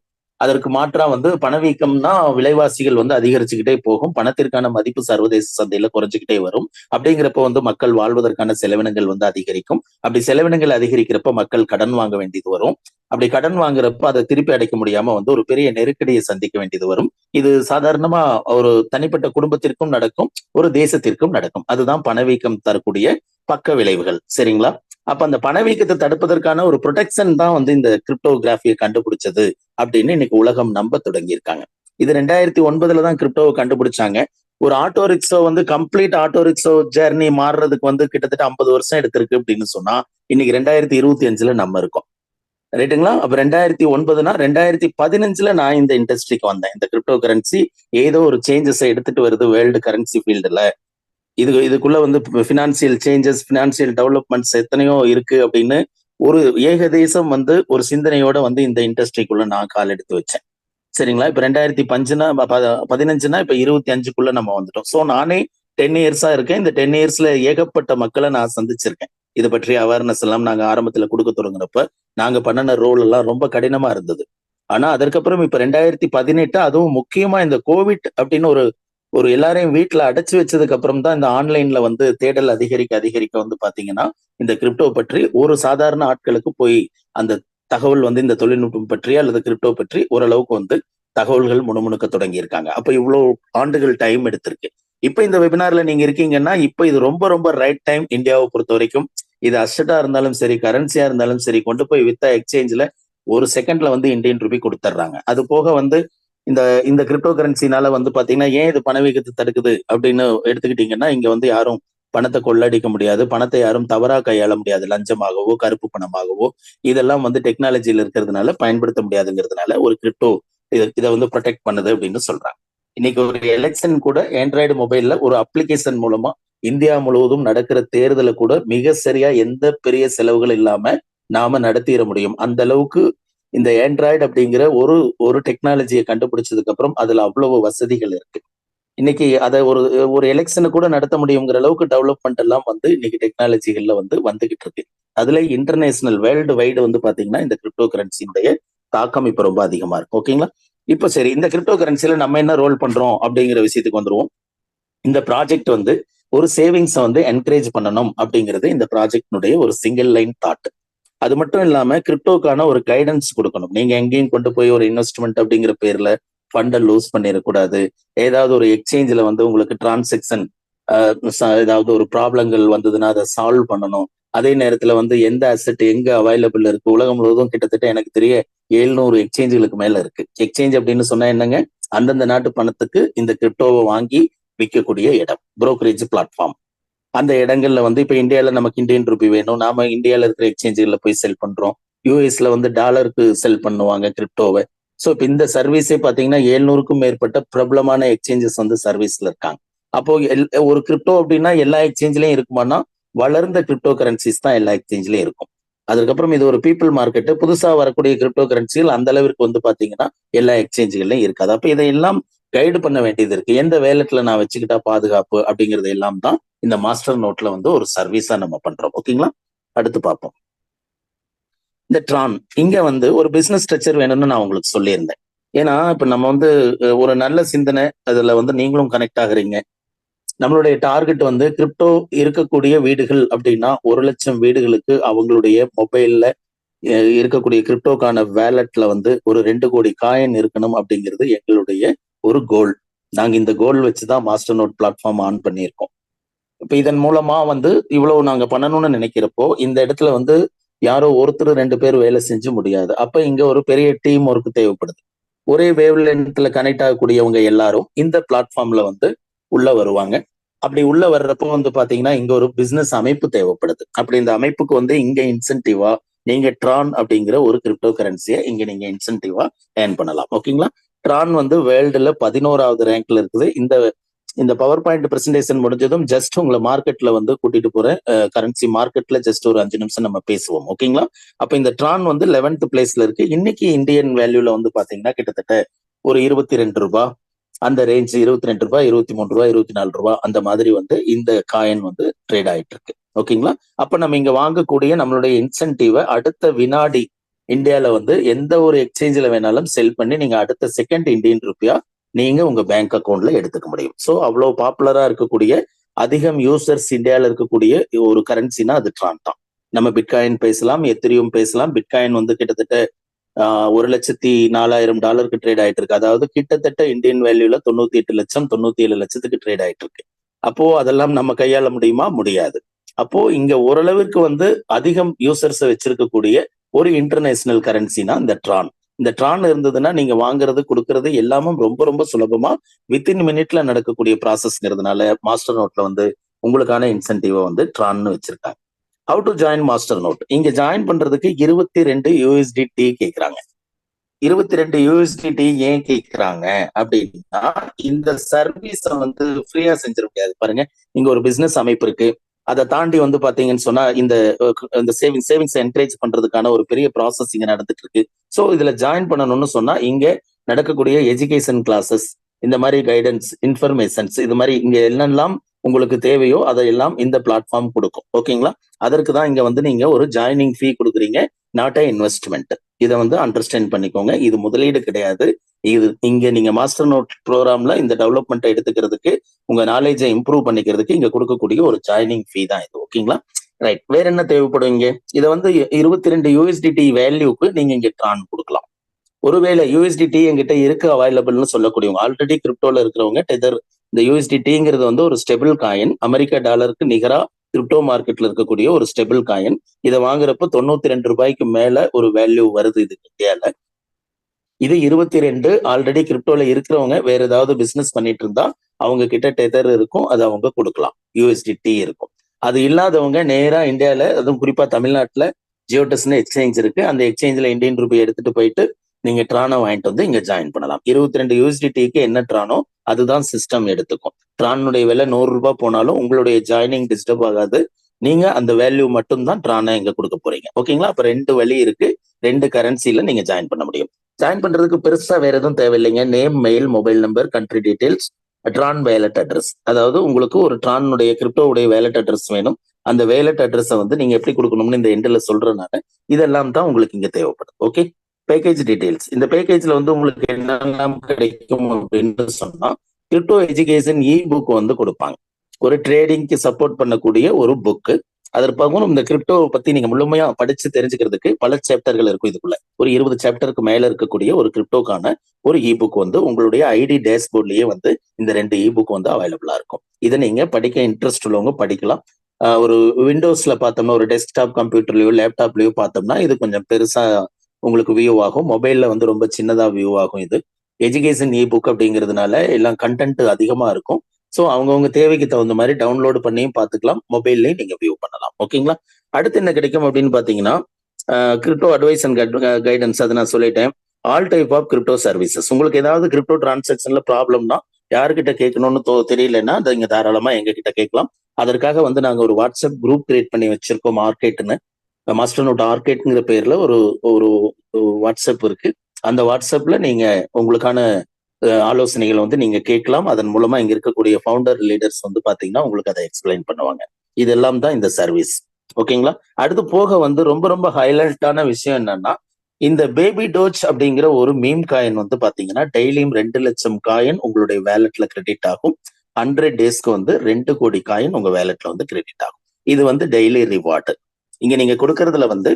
அதற்கு மாற்றா வந்து பணவீக்கம்னா விலைவாசிகள் வந்து அதிகரிச்சுக்கிட்டே போகும். பணத்திற்கான மதிப்பு சர்வதேச சந்தையில குறைஞ்சுக்கிட்டே வரும். அப்படிங்கிறப்ப வந்து மக்கள் வாழ்வதற்கான செலவினங்கள் வந்து அதிகரிக்கும். அப்படி செலவினங்கள் அதிகரிக்கிறப்ப மக்கள் கடன் வாங்க வேண்டியது வரும். அப்படி கடன் வாங்குறப்ப அதை திருப்பி அடைக்க முடியாம வந்து ஒரு பெரிய நெருக்கடியை சந்திக்க வேண்டியது வரும். இது சாதாரணமா ஒரு தனிப்பட்ட குடும்பத்திற்கும் நடக்கும், ஒரு தேசத்திற்கும் நடக்கும். அதுதான் பணவீக்கம் தரக்கூடிய பக்க விளைவுகள். சரிங்களா? அப்ப அந்த பணவீக்கத்தை தடுப்பதற்கான ஒரு ப்ரொடெக்ஷன் தான் வந்து இந்த கிரிப்டோகிராஃபியை கண்டுபிடிச்சது அப்படின்னு இன்னைக்கு உலகம் நம்ப தொடங்கி இருக்காங்க. இது 2009 தான் கிரிப்டோவை கண்டுபிடிச்சாங்க. ஒரு ஆட்டோ ரிக்ஷோ வந்து கம்ப்ளீட் ஆட்டோ ரிக்ஷோ ஜெர்னி மாறுறதுக்கு வந்து கிட்டத்தட்ட 50 வருஷம் எடுத்திருக்கு அப்படின்னு சொன்னா இன்னைக்கு 2025 நம்ம இருக்கோம். ரைட்டுங்களா? அப்ப 2009னா 2015 நான் இந்த இண்டஸ்ட்ரிக்கு வந்தேன். இந்த கிரிப்டோ கரன்சி ஏதோ ஒரு சேஞ்சஸ் எடுத்துட்டு வருது வேர்ல்டு கரன்சி ஃபீல்டுல. இதுக்குள்ள வந்து பினான்சியல் சேஞ்சஸ், பினான்சியல் டெவலப்மெண்ட்ஸ் எத்தனையோ இருக்கு அப்படின்னு ஒரு ஏகதேசம் வந்து ஒரு சிந்தனையோட வந்து இந்த இண்டஸ்ட்ரிக்குள்ள நான் கால் எடுத்து வச்சேன். சரிங்களா? இப்ப 2015னா இப்ப 25க்குள்ள நம்ம வந்துட்டோம். ஸோ நானே 10 இயர்ஸா இருக்கேன். இந்த 10 இயர்ஸ்ல ஏகப்பட்ட மக்களை நான் சந்திச்சிருக்கேன். இதை பற்றிய அவேர்னஸ் எல்லாம் நாங்க ஆரம்பத்துல கொடுக்க தொடங்குறப்ப நாங்க பண்ணின ரோல் எல்லாம் ரொம்ப கடினமா இருந்தது. ஆனா அதற்கப்புறம் இப்ப 2018 அதுவும் முக்கியமா இந்த கோவிட் அப்படின்னு ஒரு எல்லாரையும் வீட்டுல அடைச்சு வச்சதுக்கு அப்புறம் தான் இந்த ஆன்லைன்ல வந்து தேடல் அதிகரிக்க வந்து பாத்தீங்கன்னா இந்த கிரிப்டோ பற்றி ஒரு சாதாரண ஆட்களுக்கு போய் அந்த தகவல் வந்து இந்த தொழில்நுட்பம் பற்றி அல்லது கிரிப்டோ பற்றி ஓரளவுக்கு வந்து தகவல்கள் முணுமுணுக்க தொடங்கி இருக்காங்க. அப்ப இவ்வளவு ஆண்டுகள் டைம் எடுத்திருக்கு. இப்ப இந்த வெபினார்ல நீங்க இருக்கீங்கன்னா இப்ப இது ரொம்ப ரொம்ப ரைட் டைம். இந்தியாவை பொறுத்த வரைக்கும் இது அசட்டா இருந்தாலும் சரி, கரன்சியா இருந்தாலும் சரி, கொண்டு போய் வித்தா எக்ஸ்சேஞ்சில் ஒரு செகண்ட்ல வந்து இந்தியன் ரூபி கொடுத்துட்றாங்க. அது போக வந்து இந்த இந்த கிரிப்டோ கரன்சினால வந்து பாத்தீங்கன்னா ஏன் இது பணவீக்கத்தை தடுக்குது அப்படின்னு எடுத்துக்கிட்டீங்கன்னா, இங்க வந்து யாரும் பணத்தை கொள்ளடிக்க முடியாது, பணத்தை யாரும் தவறா கையாள முடியாது, லஞ்சமாகவோ கருப்பு பணமாகவோ. இதெல்லாம் வந்து டெக்னாலஜியில இருக்கிறதுனால பயன்படுத்த முடியாதுங்கிறதுனால ஒரு கிரிப்டோ இதை வந்து ப்ரொடெக்ட் பண்ணுது அப்படின்னு சொல்றாங்க. இன்னைக்கு ஒரு எலெக்ஷன் கூட ஆண்ட்ராய்டு மொபைல்ல ஒரு அப்ளிகேஷன் மூலமா இந்தியா முழுவதும் நடக்கிற தேர்தலை கூட மிக சரியா எந்த பெரிய செலவுகள் இல்லாம நாம நடத்திட முடியும். அந்த அளவுக்கு இந்த ஆண்ட்ராய்டு அப்படிங்கிற ஒரு ஒரு டெக்னாலஜியை கண்டுபிடிச்சதுக்கு அப்புறம் அதுல அவ்வளவு வசதிகள் இருக்கு. இன்னைக்கு அதை ஒரு ஒரு எலெக்ஷனை கூட நடத்த முடியுங்கிற அளவுக்கு டெவலப்மெண்ட் எல்லாம் வந்து இன்னைக்கு டெக்னாலஜிகள்ல வந்து வந்துகிட்டு இருக்கு. அதுல இன்டர்நேஷனல் வேர்ல்டு வைடு வந்து பாத்தீங்கன்னா இந்த கிரிப்டோ கரன்சியுடைய தாக்கம் இப்ப ரொம்ப அதிகமா இருக்கு. ஓகேங்களா? இப்ப சரி, இந்த கிரிப்டோ கரன்சில நம்ம என்ன ரோல் பண்றோம் அப்படிங்கிற விஷயத்துக்கு வந்துருவோம். இந்த ப்ராஜெக்ட் வந்து ஒரு சேவிங்ஸை வந்து என்கரேஜ் பண்ணணும் அப்படிங்கிறது இந்த ப்ராஜெக்டினுடைய ஒரு சிங்கிள் லைன் தாட். அது மட்டும் இல்லாம கிரிப்டோக்கான ஒரு கைடன்ஸ் கொடுக்கணும். நீங்க எங்கேயும் கொண்டு போய் ஒரு இன்வெஸ்ட்மெண்ட் அப்படிங்கிற பேர்ல ஃபண்டை லூஸ் பண்ணிடக்கூடாது. ஏதாவது ஒரு எக்ஸ்சேஞ்சில் வந்து உங்களுக்கு டிரான்சாக்சன் ஏதாவது ஒரு ப்ராப்ளங்கள் வந்ததுன்னா அதை சால்வ் பண்ணணும். அதே நேரத்துல வந்து எந்த அசெட் எங்க அவைலபிள் இருக்கு, உலகம் முழுவதும் கிட்டத்தட்ட எனக்கு தெரிய 700 எக்ஸ்சேஞ்சுகளுக்கு மேல இருக்கு. எக்ஸ்சேஞ்ச் அப்படின்னு சொன்னா என்னங்க, அந்தந்த நாட்டு பணத்துக்கு இந்த கிரிப்டோவை வாங்கி விற்கக்கூடிய இடம், புரோக்கரேஜ் பிளாட்ஃபார்ம். அந்த இடங்கள்ல வந்து இப்ப இந்தியால நமக்கு இந்தியன் ரூபி வேணும், நாம இந்தியால இருக்கிற எக்ஸ்சேஞ்சுகள்ல போய் செல் பண்றோம். யூஎஸ்ல வந்து டாலருக்கு செல் பண்ணுவாங்க கிரிப்டோவை. ஸோ இப்ப இந்த சர்வீஸே பாத்தீங்கன்னா 700க்கும் மேற்பட்ட பிரபலமான எக்ஸ்சேஞ்சஸ் வந்து சர்வீஸ்ல இருக்காங்க. அப்போ ஒரு கிரிப்டோ அப்படின்னா எல்லா எக்ஸ்சேஞ்சிலையும் இருக்குமானா, வளர்ந்த கிரிப்டோ கரன்சிஸ் தான் எல்லா எக்ஸ்சேஞ்சிலையும் இருக்கும். அதுக்கப்புறம் இது ஒரு பீப்புள் மார்க்கெட். புதுசா வரக்கூடிய கிரிப்டோ கரன்சிகள் அந்த அளவிற்கு வந்து பாத்தீங்கன்னா எல்லா எக்ஸ்சேஞ்சுகள்லையும் இருக்காது. அப்ப இதையெல்லாம் கைடு பண்ண வேண்டியது இருக்கு. எந்த வேலட்ல நான் வச்சுக்கிட்டா பாதுகாப்பு அப்படிங்கிறது எல்லாம் தான் இந்த மாஸ்டர் நோட்ல வந்து ஒரு சர்வீஸா நம்ம பண்றோம். ஓகேங்களா? அடுத்து பார்ப்போம். இந்த ட்ரான் இங்க வந்து ஒரு பிசினஸ் ஸ்ட்ரக்சர் வேணும்னு நான் உங்களுக்கு சொல்லியிருந்தேன். ஏன்னா இப்ப நம்ம வந்து ஒரு நல்ல சிந்தனை, அதுல வந்து நீங்களும் கனெக்ட் ஆகுறீங்க. நம்மளுடைய டார்கெட் வந்து கிரிப்டோ இருக்கக்கூடிய வீடுகள் அப்படின்னா 1,00,000 வீடுகளுக்கு அவங்களுடைய மொபைல்ல இருக்கக்கூடிய கிரிப்டோக்கான வேலட்ல வந்து ஒரு 2 கோடி காயின் இருக்கணும் அப்படிங்கிறது எங்களுடைய ஒரு கோல். நாங்க இந்த கோல் வச்சுதான் மாஸ்டர் நோட் பிளாட்ஃபார்ம் ஆன் பண்ணியிருக்கோம். இப்ப இதன் மூலமா வந்து இவ்வளவு நாங்க பண்ணணும்னு நினைக்கிறப்போ இந்த இடத்துல வந்து யாரோ ஒருத்தர் 2 பேர் வேலை செஞ்சு முடியாது. அப்ப இங்க ஒரு பெரிய டீம் ஒர்க் தேவைப்படுது. ஒரே வேவ் லென்த்ல கனெக்ட் ஆகக்கூடியவங்க எல்லாரும் இந்த பிளாட்ஃபார்ம்ல வந்து உள்ள வருவாங்க. அப்படி உள்ள வர்றப்போ வந்து பாத்தீங்கன்னா இங்க ஒரு பிசினஸ் அமைப்பு தேவைப்படுது. அப்படி இந்த அமைப்புக்கு வந்து இங்க இன்சென்டிவா நீங்க ட்ரான் அப்படிங்கிற ஒரு கிரிப்டோ கரன்சியை இங்க நீங்க இன்சென்டிவா ஏர்ன் பண்ணலாம். ஓகேங்களா? ட்ரான் வந்து வேர்ல்டுல 11வது ரேங்க்ல இருக்குது. இந்த இந்த பவர் பாயிண்ட் பிரசன்டேஷன் முடிஞ்சதும் ஜஸ்ட் உங்களை மார்க்கெட்ல வந்து கூட்டிட்டு போறேன். கரன்சி மார்க்கெட்ல ஜஸ்ட் ஒரு 5 நிமிஷம் நம்ம பேசுவோம். ஓகேங்களா? அப்ப இந்த ட்ரான் வந்து 11th பிளேஸ்ல இருக்கு. இன்னைக்கு இந்தியன் வேல்யூல வந்து பாத்தீங்கன்னா கிட்டத்தட்ட ஒரு 22 ரூபாய் அந்த ரேஞ்ச், 22 ரூபாய், 23 ரூபாய், 24 ரூபாய் அந்த மாதிரி வந்து இந்த காயின் வந்து ட்ரேட் ஆயிட்டு இருக்கு. ஓகேங்களா? அப்ப நம்ம இங்க வாங்கக்கூடிய நம்மளுடைய இன்சென்டிவ அடுத்த வினாடி இந்தியால வந்து எந்த ஒரு எக்ஸ்சேஞ்சில் வேணாலும் செல் பண்ணி நீங்க அடுத்த செகண்ட் இந்தியன் ரூபியா நீங்க உங்க பேங்க் அக்கௌண்ட்ல எடுத்துக்க முடியும். ஸோ அவ்வளவு பாப்புலரா இருக்கக்கூடிய அதிகம் யூசர்ஸ் இந்தியாவில் இருக்கக்கூடிய ஒரு கரன்சினா அது ட்ரான் தான். நம்ம பிட்காயின் பேசலாம், எத்திரியும் பேசலாம். பிட்காயின் வந்து கிட்டத்தட்ட $1,04,000 ட்ரேட் ஆயிட்டு இருக்கு. அதாவது கிட்டத்தட்ட இந்தியன் வேல்யூல 98 லட்சம் 97 லட்சத்துக்கு ட்ரேட் ஆயிட்டு இருக்கு. அப்போ அதெல்லாம் நம்ம கையாள முடியுமா? முடியாது. அப்போ இங்க ஓரளவிற்கு வந்து அதிகம் யூசர்ஸ் வச்சிருக்கக்கூடிய ஒரு இன்டர்நேஷனல் கரன்சினா இந்த ட்ரான். இந்த ட்ரான் இருந்ததுன்னா நீங்க வாங்குறது கொடுக்கறது எல்லாமும் ரொம்ப ரொம்ப சுலபமா வித்தின் மினிட்ல நடக்கக்கூடிய ப்ராசஸ்ங்கிறதுனால மாஸ்டர் நோட்ல வந்து உங்களுக்கான இன்சென்டிவா வந்து ட்ரான்னு வச்சிருக்காங்க. How to join master node? இங்க ஜாயின் பண்றதுக்கு 22 USDT கேட்கிறாங்க. 22 USDT ஏன் கேட்கிறாங்க அப்படின்னா, இந்த சர்வீஸ வந்து ஃப்ரீயா செஞ்சிட முடியாது. பாருங்க, இங்க ஒரு பிசினஸ் அமைப்பு இருக்கு. அதை தாண்டி வந்து பாத்தீங்கன்னு சொன்னா இந்த சேவிங்ஸ் என்கரேஜ் பண்றதுக்கான ஒரு பெரிய ப்ராசஸ் இங்க நடந்துட்டு இருக்கு. ஸோ இதுல ஜாயின் பண்ணணும்னு சொன்னா இங்க நடக்கக்கூடிய எஜுகேஷன் கிளாஸஸ், இந்த மாதிரி கைடன்ஸ், இன்ஃபர்மேஷன்ஸ், இது மாதிரி இங்க என்னெல்லாம் உங்களுக்கு தேவையோ அதையெல்லாம் இந்த பிளாட்ஃபார்ம் கொடுக்கும். ஓகேங்களா? அதற்கு தான் இங்க வந்து நீங்க ஒரு ஜாயினிங் ஃபீ கொடுக்குறீங்க, நாட் அ இன்வெஸ்ட்மெண்ட். இதை வந்து அண்டர்ஸ்டாண்ட் பண்ணிக்கோங்க. இது முதலீடு கிடையாது. இது இங்க நீங்க மாஸ்டர் நோட் ப்ரோக்ராம்ல இந்த டெவலப்மெண்ட்டை எடுத்துக்கிறதுக்கு, உங்க நாலேஜை இம்ப்ரூவ் பண்ணிக்கிறதுக்கு இங்க கொடுக்கக்கூடிய ஒரு ஜாயினிங் ஃபீ தான் இது. ஓகேங்களா? ரைட். வேற என்ன தேவைப்படும் இங்க? இதை வந்து 22 USDT வேல்யூக்கு நீங்க இங்க ட்ரான் கொடுக்கலாம். ஒருவேளை USDT என்கிட்ட இருக்கு அவைலபிள்னு சொல்லக்கூடியவங்க, ஆல்ரெடி கிரிப்டோல இருக்கிறவங்க டெதர், இந்த USDTங்கிறது வந்து ஒரு ஸ்டெபிள் காயின், அமெரிக்க டாலருக்கு நிகரா கிரிப்டோ மார்க்கெட்ல இருக்கக்கூடிய ஒரு ஸ்டெபிள் காயின். இதை வாங்குறப்ப 92 ரூபாய்க்கு மேல ஒரு வேல்யூ வருது இது இந்தியால. இது 22 ஆல்ரெடி கிரிப்டோல இருக்கிறவங்க வேற ஏதாவது பிசினஸ் பண்ணிட்டு இருந்தா அவங்க கிட்ட டெதர் இருக்கும், அது அவங்க கொடுக்கலாம். யூஎஸ்டிடி இருக்கும். அது இல்லாதவங்க நேரா இந்தியால, அதுவும் குறிப்பா தமிழ்நாட்டுல ஜியோடெஸ்னு எக்ஸ்சேஞ்ச் இருக்கு. அந்த எக்ஸ்சேஞ்சில் இந்தியன் ரூபி எடுத்துட்டு போயிட்டு நீங்க ட்ரானோ வாங்கிட்டு வந்து இங்க ஜாயின் பண்ணலாம். 22 யூஎஸ்டிடிக்கு என்ன ட்ரானோ அதுதான் சிஸ்டம் எடுத்துக்கும். ட்ரானுடைய விலை 100 ரூபாய் போனாலும் உங்களுடைய ஜாயினிங் டிஸ்டர்ப் ஆகாது. நீங்க அந்த வேல்யூ மட்டும் தான் ட்ரானை இங்க கொடுக்க போறீங்க. ஓகேங்களா? அப்ப 2 வழி இருக்கு. 2 கரன்சில நீங்க ஜாயின் பண்ண முடியும். ஜாயின் பண்றதுக்கு பெருசா வேற எதுவும் தேவையில்லைங்க. Name, mail, mobile number, country details, Tron wallet address. அதாவது உங்களுக்கு ஒரு ட்ரானுடைய கிரிப்டோவுடைய வேலட் அட்ரஸ் வேணும். அந்த வேலட் அட்ரஸ் வந்து நீங்க எப்படி கொடுக்கணும்னு இந்த எண்ட்ல சொல்றதுனால இதெல்லாம் தான் உங்களுக்கு இங்க தேவைப்படுது. Okay, package details. இந்த பேக்கேஜ்ல வந்து உங்களுக்கு என்னெல்லாம் கிடைக்கும் அப்படின்னு சொன்னா, கிரிப்டோ எஜுகேஷன் இ புக் வந்து கொடுப்பாங்க. ஒரு ட்ரேடிங்க்கு சப்போர்ட் பண்ணக்கூடிய ஒரு புக்கு. அதற்காகவும் இந்த கிரிப்டோ பத்தி நீங்க முழுமையா படிச்சு தெரிஞ்சுக்கிறதுக்கு பல சாப்டர்கள் இருக்கும் இதுக்குள்ள. ஒரு 20 சாப்டருக்கு மேல இருக்கக்கூடிய ஒரு கிரிப்டோக்கான ஒரு இ புக் வந்து உங்களுடைய ஐடி டேஷ்போர்ட்லயே வந்து இந்த 2 இ புக் வந்து அவைலபிளா இருக்கும். இதை நீங்க படிக்க இன்ட்ரெஸ்ட் உள்ளவங்க படிக்கலாம். ஒரு விண்டோஸ்ல பார்த்தோம்னா, ஒரு டெஸ்க்டாப் கம்ப்யூட்டர்லயோ லேப்டாப்லயோ பார்த்தோம்னா இது கொஞ்சம் பெருசா உங்களுக்கு வியூ ஆகும். மொபைல்ல வந்து ரொம்ப சின்னதா வியூ ஆகும். இது எஜுகேஷன் இ புக் அப்படிங்கிறதுனால எல்லாம் கண்டென்ட் அதிகமா இருக்கும். ஸோ அவங்கவுங்க தேவைக்கு தகுந்த மாதிரி டவுன்லோடு பண்ணியும் பார்த்துக்கலாம், மொபைல்லையும் நீங்க வியூ பண்ணலாம். ஓகேங்களா? அடுத்து என்ன கிடைக்கும் அப்படின்னு பாத்தீங்கன்னா, கிரிப்டோ அட்வைஸ் அண்ட் கைடன்ஸ். அதை நான் சொல்லிட்டேன். All type of crypto services. உங்களுக்கு ஏதாவது கிரிப்டோ டிரான்சாக்ஷன்ல ப்ராப்ளம்னா யாருக்கிட்ட கேட்கணும்னு தெரியலன்னா அதை நீங்க தாராளமா எங்க கிட்ட கேட்கலாம். அதற்காக வந்து நாங்க ஒரு வாட்ஸ்அப் குரூப் கிரியேட் பண்ணி வச்சிருக்கோம், மார்க்கெட்னு. மாஸ்டர் நோட் ஆர்கேட்ங்கிற பேர்ல ஒரு ஒரு வாட்ஸ்அப் இருக்கு. அந்த வாட்ஸ்அப்ல நீங்க உங்களுக்கான ஆலோசனைகளை வந்து நீங்க கேட்கலாம். அதன் மூலமா இங்க இருக்கக்கூடிய ஃபவுண்டர் லீடர்ஸ் வந்து பாத்தீங்கன்னா உங்களுக்கு அதை எக்ஸ்பிளைன் பண்ணுவாங்க. இதெல்லாம் தான் இந்த சர்வீஸ். ஓகேங்களா? அடுத்து போக வந்து ரொம்ப ரொம்ப ஹைலைட்டான விஷயம் என்னன்னா, இந்த பேபி டோஜ் அப்படிங்கிற ஒரு மீம் காயின் வந்து பாத்தீங்கன்னா டெய்லியும் 2 லட்சம் காயின் உங்களுடைய வேலட்ல கிரெடிட் ஆகும். 100 டேஸ்க்கு வந்து 2 கோடி காயின் உங்க வேலட்ல வந்து கிரெடிட் ஆகும். இது வந்து டெய்லி ரிவார்டு. இங்க நீங்க கொடுக்கறதுல வந்து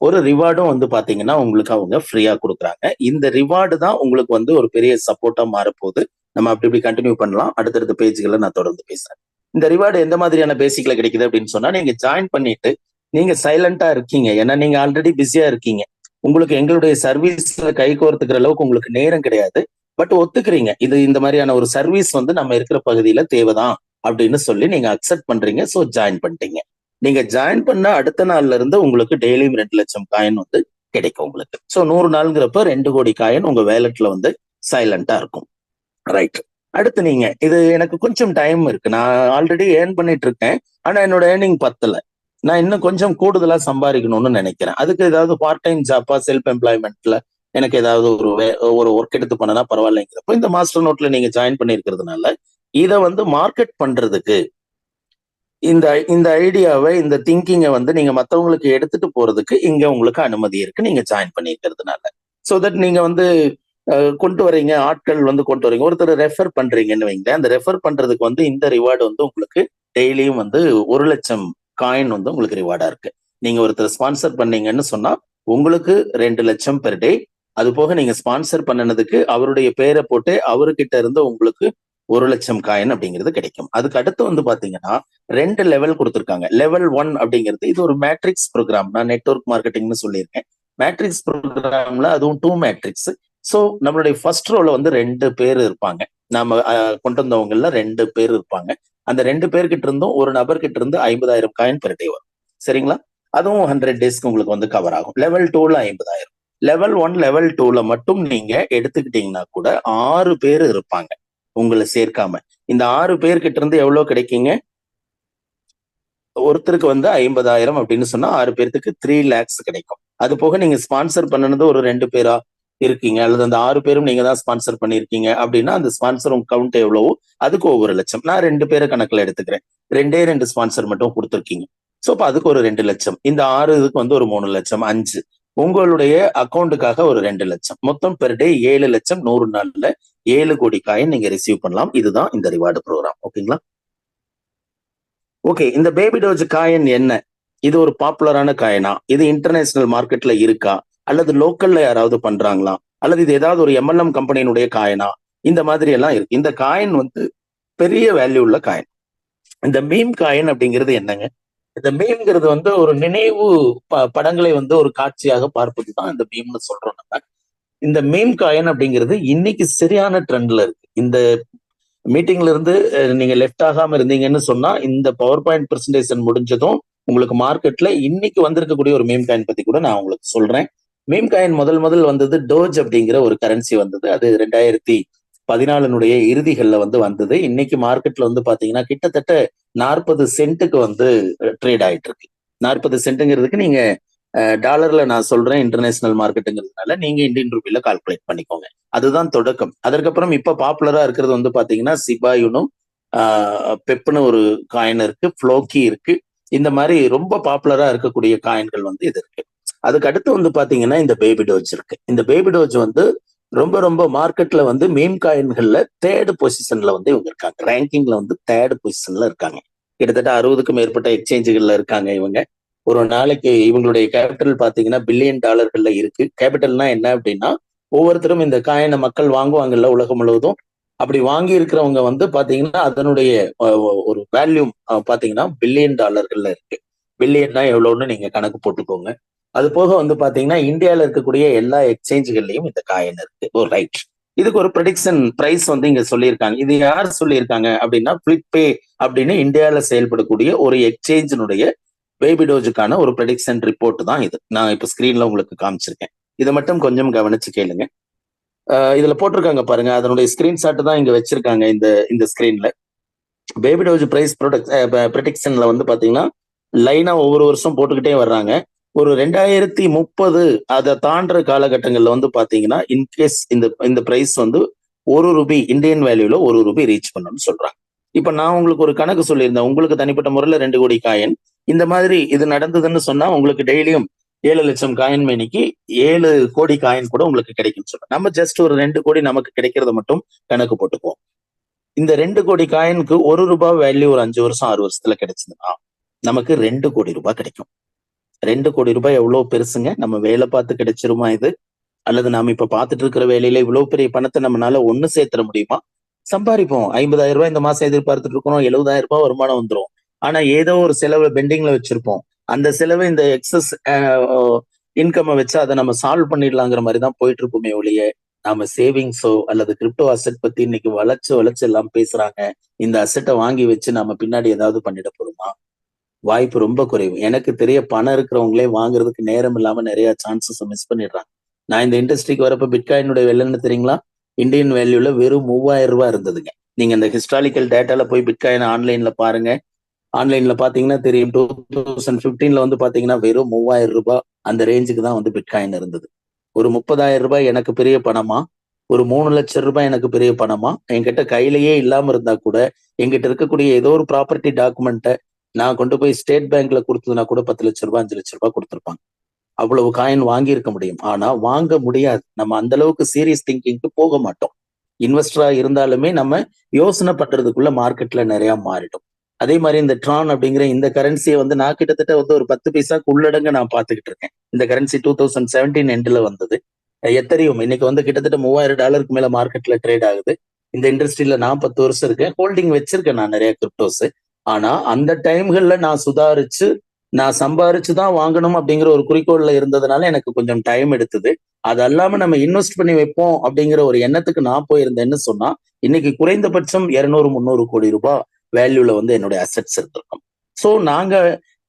ஒரு ரிவார்டும் வந்து பாத்தீங்கன்னா உங்களுக்கு அவங்க ஃப்ரீயா கொடுக்குறாங்க. இந்த ரிவார்டு தான் உங்களுக்கு வந்து ஒரு பெரிய சப்போர்ட்டா மாறப்போகுது. நம்ம அப்படி இப்படி கண்டினியூ பண்ணலாம். அடுத்தடுத்த பேஜ்களை நான் தொடர்ந்து பேசுறேன். இந்த ரிவார்டு எந்த மாதிரியான பேசிக்ல கிடைக்குது அப்படின்னு சொன்னா, நீங்க ஜாயின் பண்ணிட்டு நீங்க சைலண்டா இருக்கீங்க. ஏன்னா நீங்க ஆல்ரெடி பிஸியா இருக்கீங்க. உங்களுக்கு எங்களுடைய சர்வீஸ்ல கை கோர்த்துக்கிற அளவுக்கு உங்களுக்கு நேரம் கிடையாது. பட் ஒத்துக்கிறீங்க, இது இந்த மாதிரியான ஒரு சர்வீஸ் வந்து நம்ம இருக்கிற பகுதியில தேவைதான் அப்படின்னு சொல்லி நீங்க அக்செப்ட் பண்றீங்க. ஸோ ஜாயின் பண்ணிட்டீங்க. நீங்க ஜாயின் பண்ண அடுத்த நாள்ல இருந்து உங்களுக்கு டெய்லியும் 2 லட்சம் காயின் வந்து கிடைக்கும் உங்களுக்கு. ஸோ 100 நாளுங்கிறப்ப 2 கோடி காயின் உங்க வேலட்ல வந்து சைலண்டா இருக்கும். ரைட். அடுத்து நீங்க இது எனக்கு கொஞ்சம் டைம் இருக்கு, நான் ஆல்ரெடி ஏர்ன் பண்ணிட்டு இருக்கேன், ஆனா என்னோட ஏர்னிங் பத்தல, நான் இன்னும் கொஞ்சம் கூடுதலா சம்பாதிக்கணும்னு நினைக்கிறேன். அதுக்கு ஏதாவது பார்ட் டைம் ஜாப்பா, செல்ஃப் எம்ப்ளாய்மெண்ட்ல எனக்கு ஏதாவது ஒரு ஒர்க் எடுத்து பண்ணனா பரவாயில்லைங்கிறப்ப இந்த மாஸ்டர் நோட்ல நீங்க ஜாயின் பண்ணிருக்கிறதுனால இதை வந்து மார்க்கெட் பண்றதுக்கு இந்த இந்த ஐடியாவை, இந்த திங்கிங்கை வந்து நீங்க மற்றவங்களுக்கு எடுத்துட்டு போறதுக்கு இங்க உங்களுக்கு அனுமதி இருக்கு, நீங்க ஜாயின் பண்ணிருக்கிறதுனால. ஸோ தட் நீங்க வந்து கொண்டு வரீங்க, ஆட்கள் வந்து கொண்டு வரீங்க, ஒருத்தர் ரெஃபர் பண்றீங்கன்னு வைங்க. அந்த ரெஃபர் பண்றதுக்கு வந்து இந்த ரிவார்டு வந்து உங்களுக்கு டெய்லியும் வந்து 1 லட்சம் காயின் வந்து உங்களுக்கு ரிவார்டா இருக்கு. நீங்க ஒருத்தர் ஸ்பான்சர் பண்ணீங்கன்னு சொன்னா உங்களுக்கு 2 லட்சம் பெர் டே. அது போக நீங்க ஸ்பான்சர் பண்ணினதுக்கு அவருடைய பேரை போட்டு அவர்கிட்ட இருந்து உங்களுக்கு 1 லட்சம் காயின் அப்படிங்கிறது கிடைக்கும். அதுக்கு அடுத்து வந்து பாத்தீங்கன்னா 2 லெவல் கொடுத்துருக்காங்க. லெவல் 1 அப்படிங்கிறது இது ஒரு மேட்ரிக்ஸ் ப்ரோக்ராம். நான் நெட்வொர்க் மார்க்கெட்டிங்னு சொல்லியிருக்கேன். மேட்ரிக்ஸ் ப்ரோக்ராம்ல அதுவும் 2 மேட்ரிக்ஸ். ஸோ நம்மளுடைய ஃபர்ஸ்ட் ரோல வந்து 2 பேர் இருப்பாங்க. நாம கொண்டு வந்தவங்கல 2 பேர் இருப்பாங்க. அந்த 2 பேர்கிட்ட இருந்தும் ஒரு நபர்கிட்ட இருந்து 50,000 காயின் பெர் டே வரும். சரிங்களா? அதுவும் 100 டேஸ்க்கு உங்களுக்கு வந்து கவர் ஆகும். லெவல் 2ல 50,000. லெவல் 1 லெவல் 2ல மட்டும் நீங்க எடுத்துக்கிட்டீங்கன்னா கூட 6 பேர் இருப்பாங்க உங்களை சேர்க்காம. இந்த 6 பேர்கிட்ட இருந்து எவ்வளவு கிடைக்குங்க? ஒருத்தருக்கு வந்து 50,000 அப்படின்னு சொன்னா 6 பேருக்கு 3 lakhs கிடைக்கும். அது போக நீங்க ஸ்பான்சர் பண்ணனது ஒரு 2 பேரா இருக்கீங்க, அல்லது அந்த 6 பேரும் நீங்க தான் ஸ்பான்சர் பண்ணிருக்கீங்க அப்படின்னா அந்த ஸ்பான்சர் உங்க கவுண்ட் எவ்வளவோ அதுக்கு 1 லட்சம். நான் 2 பேரை கணக்குல எடுத்துக்கிறேன். 2 ஸ்பான்சர் மட்டும் கொடுத்துருக்கீங்க. ஸோ அப்ப அதுக்கு ஒரு 2 லட்சம். இந்த 6 இதுக்கு வந்து ஒரு 3 லட்சம், 5. உங்களுடைய அக்கௌண்ட்டுக்காக ஒரு 2 லட்சம். மொத்தம் பெர் டே 7 லட்சம். 100 நாள்ல 7 கோடி காயின் நீங்க ரிசீவ் பண்ணலாம். இதுதான் இந்த ரிவார்டு ப்ரோக்ராம். ஓகேங்களா? ஓகே, இந்த பேபி டோஜ் காயின் என்ன? இது ஒரு பாப்புலரான காயினா? இது இன்டர்நேஷனல் மார்க்கெட்ல இருக்கா? அல்லது லோக்கல்ல யாராவது பண்றாங்களா? அல்லது இது ஏதாவது ஒரு எம்எல்எம் கம்பெனியினுடைய காயினா? இந்த மாதிரி எல்லாம் இருக்கு. இந்த காயின் வந்து பெரிய வேல்யூ உள்ள காயின். இந்த மீம் காயின் அப்படிங்கிறது என்னங்க? இந்த மீம்ங்கிறது வந்து ஒரு நினைவு படங்களை வந்து ஒரு காட்சியாக பார்ப்பது தான் இந்த மீம்னு சொல்றோம் நம்ம. இந்த மீம் காயின் அப்படிங்கிறது இன்னைக்கு சரியான ட்ரெண்ட்ல இருக்கு. இந்த மீட்டிங்ல இருந்து நீங்க லெஃப்ட் ஆகாம இருந்தீங்கன்னு சொன்னா இந்த பவர் பாயிண்ட் பிரசன்டேஷன் முடிஞ்சதும் உங்களுக்கு மார்க்கெட்ல இன்னைக்கு வந்திருக்கக்கூடிய ஒரு மீம் காயின் பத்தி கூட நான் உங்களுக்கு சொல்றேன். மீம் காயின் முதல் வந்தது டோஜ் அப்படிங்கிற ஒரு கரன்சி வந்தது. அது 2014 இறுதிகள்ல வந்து வந்தது. இன்னைக்கு மார்க்கெட்ல வந்து பாத்தீங்கன்னா கிட்டத்தட்ட 40 சென்ட்டுக்கு வந்து ட்ரேட் ஆயிட்டு இருக்கு. 40 சென்ட்டுங்கிறதுக்கு நீங்க டாலர்ல நான் சொல்றேன், இன்டர்நேஷனல் மார்க்கெட்டுங்கிறதுனால நீங்க இந்தியன் ரூபில கால்குலேட் பண்ணிக்கோங்க. அதுதான் தொடக்கம். அதற்கப்புறம் இப்ப பாப்புலரா இருக்கிறது வந்து பாத்தீங்கன்னா சிபாயுனும் பெப்னு ஒரு காயின் இருக்கு, ஃப்ளோக்கி இருக்கு. இந்த மாதிரி ரொம்ப பாப்புலரா இருக்கக்கூடிய காயின்கள் வந்து இது இருக்கு. அதுக்கு அடுத்து வந்து பாத்தீங்கன்னா இந்த பேபி டோஜ் இருக்கு. இந்த பேபி டோஜ் வந்து ரொம்ப ரொம்ப மார்க்கெட்ல வந்து மீம் காயின்கள்ல தேர்ட் பொசிஷன்ல வந்து இவங்க இருக்காங்க. ரேங்கிங்ல வந்து தேர்ட் பொசிஷன்ல இருக்காங்க. கிட்டத்தட்ட 60க்கும் மேற்பட்ட எக்ஸ்சேஞ்சுகள்ல இருக்காங்க இவங்க. ஒரு நாளைக்கு இவங்களுடைய கேபிட்டல் பாத்தீங்கன்னா பில்லியன் டாலர்கள்ல இருக்கு. கேபிட்டல்னா என்ன அப்படின்னா ஒவ்வொருத்தரும் இந்த காயினை மக்கள் வாங்குவாங்கல்ல உலகம் முழுவதும். அப்படி வாங்கி இருக்கிறவங்க வந்து பாத்தீங்கன்னா அதனுடைய ஒரு வேல்யூம் பாத்தீங்கன்னா பில்லியன் டாலர்கள்ல இருக்கு. பில்லியன்னா எவ்வளவுன்னு நீங்க கணக்கு போட்டுக்கோங்க. அது போக வந்து பாத்தீங்கன்னா இந்தியால இருக்கக்கூடிய எல்லா எக்ஸ்சேஞ்சுகள்லயும் இந்த காயின் இருக்கு. ஒரு ரைட். இதுக்கு ஒரு ப்ரெடிக்ஷன் பிரைஸ் வந்து இங்க சொல்லியிருக்காங்க. இது யார் சொல்லியிருக்காங்க அப்படின்னா பிளிப்பே அப்படின்னு இந்தியால செயல்படக்கூடிய ஒரு எக்ஸ்சேஞ்சினுடைய பேபி டோஜுக்கான ஒரு ப்ரெடிக்ஷன் ரிப்போர்ட் தான் இது. நான் இப்ப ஸ்கிரீன்ல உங்களுக்கு காமிச்சிருக்கேன். இதை மட்டும் கொஞ்சம் கவனிச்சு கேளுங்க. இதுல போட்டிருக்காங்க பாருங்க, அதனுடைய ஸ்கிரீன்ஷாட் தான் இங்க வச்சிருக்காங்க இந்த இந்த ஸ்கிரீன்ல. பேபி டோஜ் பிரைஸ் ப்ரெடிக்ஷன்ல வந்து பாத்தீங்கன்னா லைனா ஒவ்வொரு வருஷம் போட்டுக்கிட்டே வர்றாங்க. ஒரு 2030 அதை தாண்டுற காலகட்டங்கள்ல வந்து பாத்தீங்கன்னா இன்கேஸ் இந்த இந்த பிரைஸ் வந்து ₹1 இந்தியன் வேல்யூல ₹1 ரீச் பண்ணணும்னு சொல்றாங்க. இப்ப நான் உங்களுக்கு ஒரு கணக்கு சொல்லியிருந்தேன். உங்களுக்கு தனிப்பட்ட முறையில 2 கோடி காயின் இந்த மாதிரி இது நடந்ததுன்னு சொன்னா உங்களுக்கு டெய்லியும் 7 லட்சம் காயின் மேனிக்கு 7 கோடி காயின் கூட உங்களுக்கு கிடைக்கும்னு சொல்றேன். நம்ம ஜஸ்ட் ஒரு 2 கோடி நமக்கு கிடைக்கிறத மட்டும் கணக்கு போட்டுக்குவோம். இந்த 2 கோடி காயினுக்கு ₹1 வேல்யூ ஒரு 5 வருஷம் 6 வருஷத்துல கிடைச்சதுன்னா நமக்கு ₹2 கோடி கிடைக்கும். ₹2 கோடி எவ்வளவு பெருசுங்க? நம்ம வேலை பார்த்து கிடைச்சிருமா இது? அல்லது நாம இப்ப பார்த்துட்டு இருக்கிற வேலையில இவ்வளவு பெரிய பணத்தை நம்மளால ஒண்ணு சேர்த்துற முடியுமா? சம்பாதிப்போம். ₹50,000 இந்த மாசம் எதிர்பார்த்துட்டு இருக்கோம். ₹70,000 வருமானம் வந்துடும். ஆனா ஏதோ ஒரு செலவை பெண்டிங்ல வச்சிருப்போம். அந்த செலவு இந்த எக்ஸஸ் இன்கம் வச்சு அதை நம்ம சால்வ் பண்ணிடலாங்கிற மாதிரி தான் போயிட்டு இருப்போமே ஒழிய நாம சேவிங்ஸோ அல்லது கிரிப்டோ அசெட் பத்தி இன்னைக்கு வளைச்சு எல்லாம் பேசுறாங்க. இந்த அசெட்டை வாங்கி வச்சு நாம பின்னாடி ஏதாவது பண்ணிட போறோமா? வாய்ப்பு ரொம்ப குறைவு. எனக்கு தெரிய பணம் இருக்கிறவங்களே வாங்குறதுக்கு நேரம் இல்லாம நிறைய சான்சஸ் மிஸ் பண்ணிடுறாங்க. நான் இந்த இண்டஸ்ட்ரிக்கு வரப்ப பிட்காயினுடைய விலைன்னு தெரியுங்களா? இந்தியன் வேல்யூல வெறும் ₹3000 இருந்ததுங்க. நீங்க இந்த ஹிஸ்டாரிக்கல் டேட்டால போய் பிட்காயின் ஆன்லைன்ல பாருங்க. ஆன்லைன்ல பாத்தீங்கன்னா தெரியும். 2015ல வந்து பாத்தீங்கன்னா வெறும் ₹3000 அந்த ரேஞ்சுக்கு தான் வந்து பிட்காயின் இருந்தது. ஒரு ₹30,000 எனக்கு பெரிய பணமா? ஒரு ₹3 லட்சம் எனக்கு பெரிய பணமா? என்கிட்ட கையிலேயே இல்லாம இருந்தா கூட என்கிட்ட இருக்கக்கூடிய ஏதோ ஒரு ப்ராப்பர்ட்டி டாக்குமெண்ட்டை நான் கொண்டு போய் ஸ்டேட் பேங்க்ல கொடுத்ததுன்னா கூட ₹10 லட்சம் ₹5 லட்சம் கொடுத்துருப்பாங்க. அவ்வளவு காயின் வாங்கி இருக்க முடியும். ஆனா வாங்க முடியாது. நம்ம அந்த அளவுக்கு சீரியஸ் திங்கிங்க்கு போக மாட்டோம். இன்வெஸ்டரா இருந்தாலுமே நம்ம யோசனை பண்றதுக்குள்ள மார்க்கெட்ல நிறைய மாறிடும். அதே மாதிரி இந்த ட்ரான் அப்படிங்கிற இந்த கரன்சியை வந்து நான் கிட்டத்தட்ட வந்து ஒரு 10 பைசாக்கு உள்ளடங்க நான் பார்த்துக்கிட்டு இருக்கேன். இந்த கரன்சி 2017 எண்ட்ல வந்தது. எத்தரியும் இன்னைக்கு வந்து கிட்டத்தட்ட $3000 மேல மார்க்கெட்ல ட்ரேட் ஆகுது. இந்த இண்டஸ்ட்ரியில நான் 10 வருஷம் இருக்கேன். ஹோல்டிங் வச்சிருக்கேன் நான் நிறைய கிரிப்டோஸ். ஆனா அந்த டைம்கள்ல நான் சுதாரிச்சு நான் சம்பாரிச்சு தான் வாங்கணும் அப்படிங்கிற ஒரு குறிக்கோள்ல இருந்ததுனால எனக்கு கொஞ்சம் டைம் எடுத்தது. அது அல்லாம நம்ம இன்வெஸ்ட் பண்ணி வைப்போம் அப்படிங்கிற ஒரு எண்ணத்துக்கு நான் போயிருந்தேன்னு சொன்னா இன்னைக்கு குறைந்தபட்சம் 200-300 கோடி ரூபாய் வேல்யூல வந்து என்னுடைய அசெட்ஸ் இருந்திருக்கும். சோ நாங்க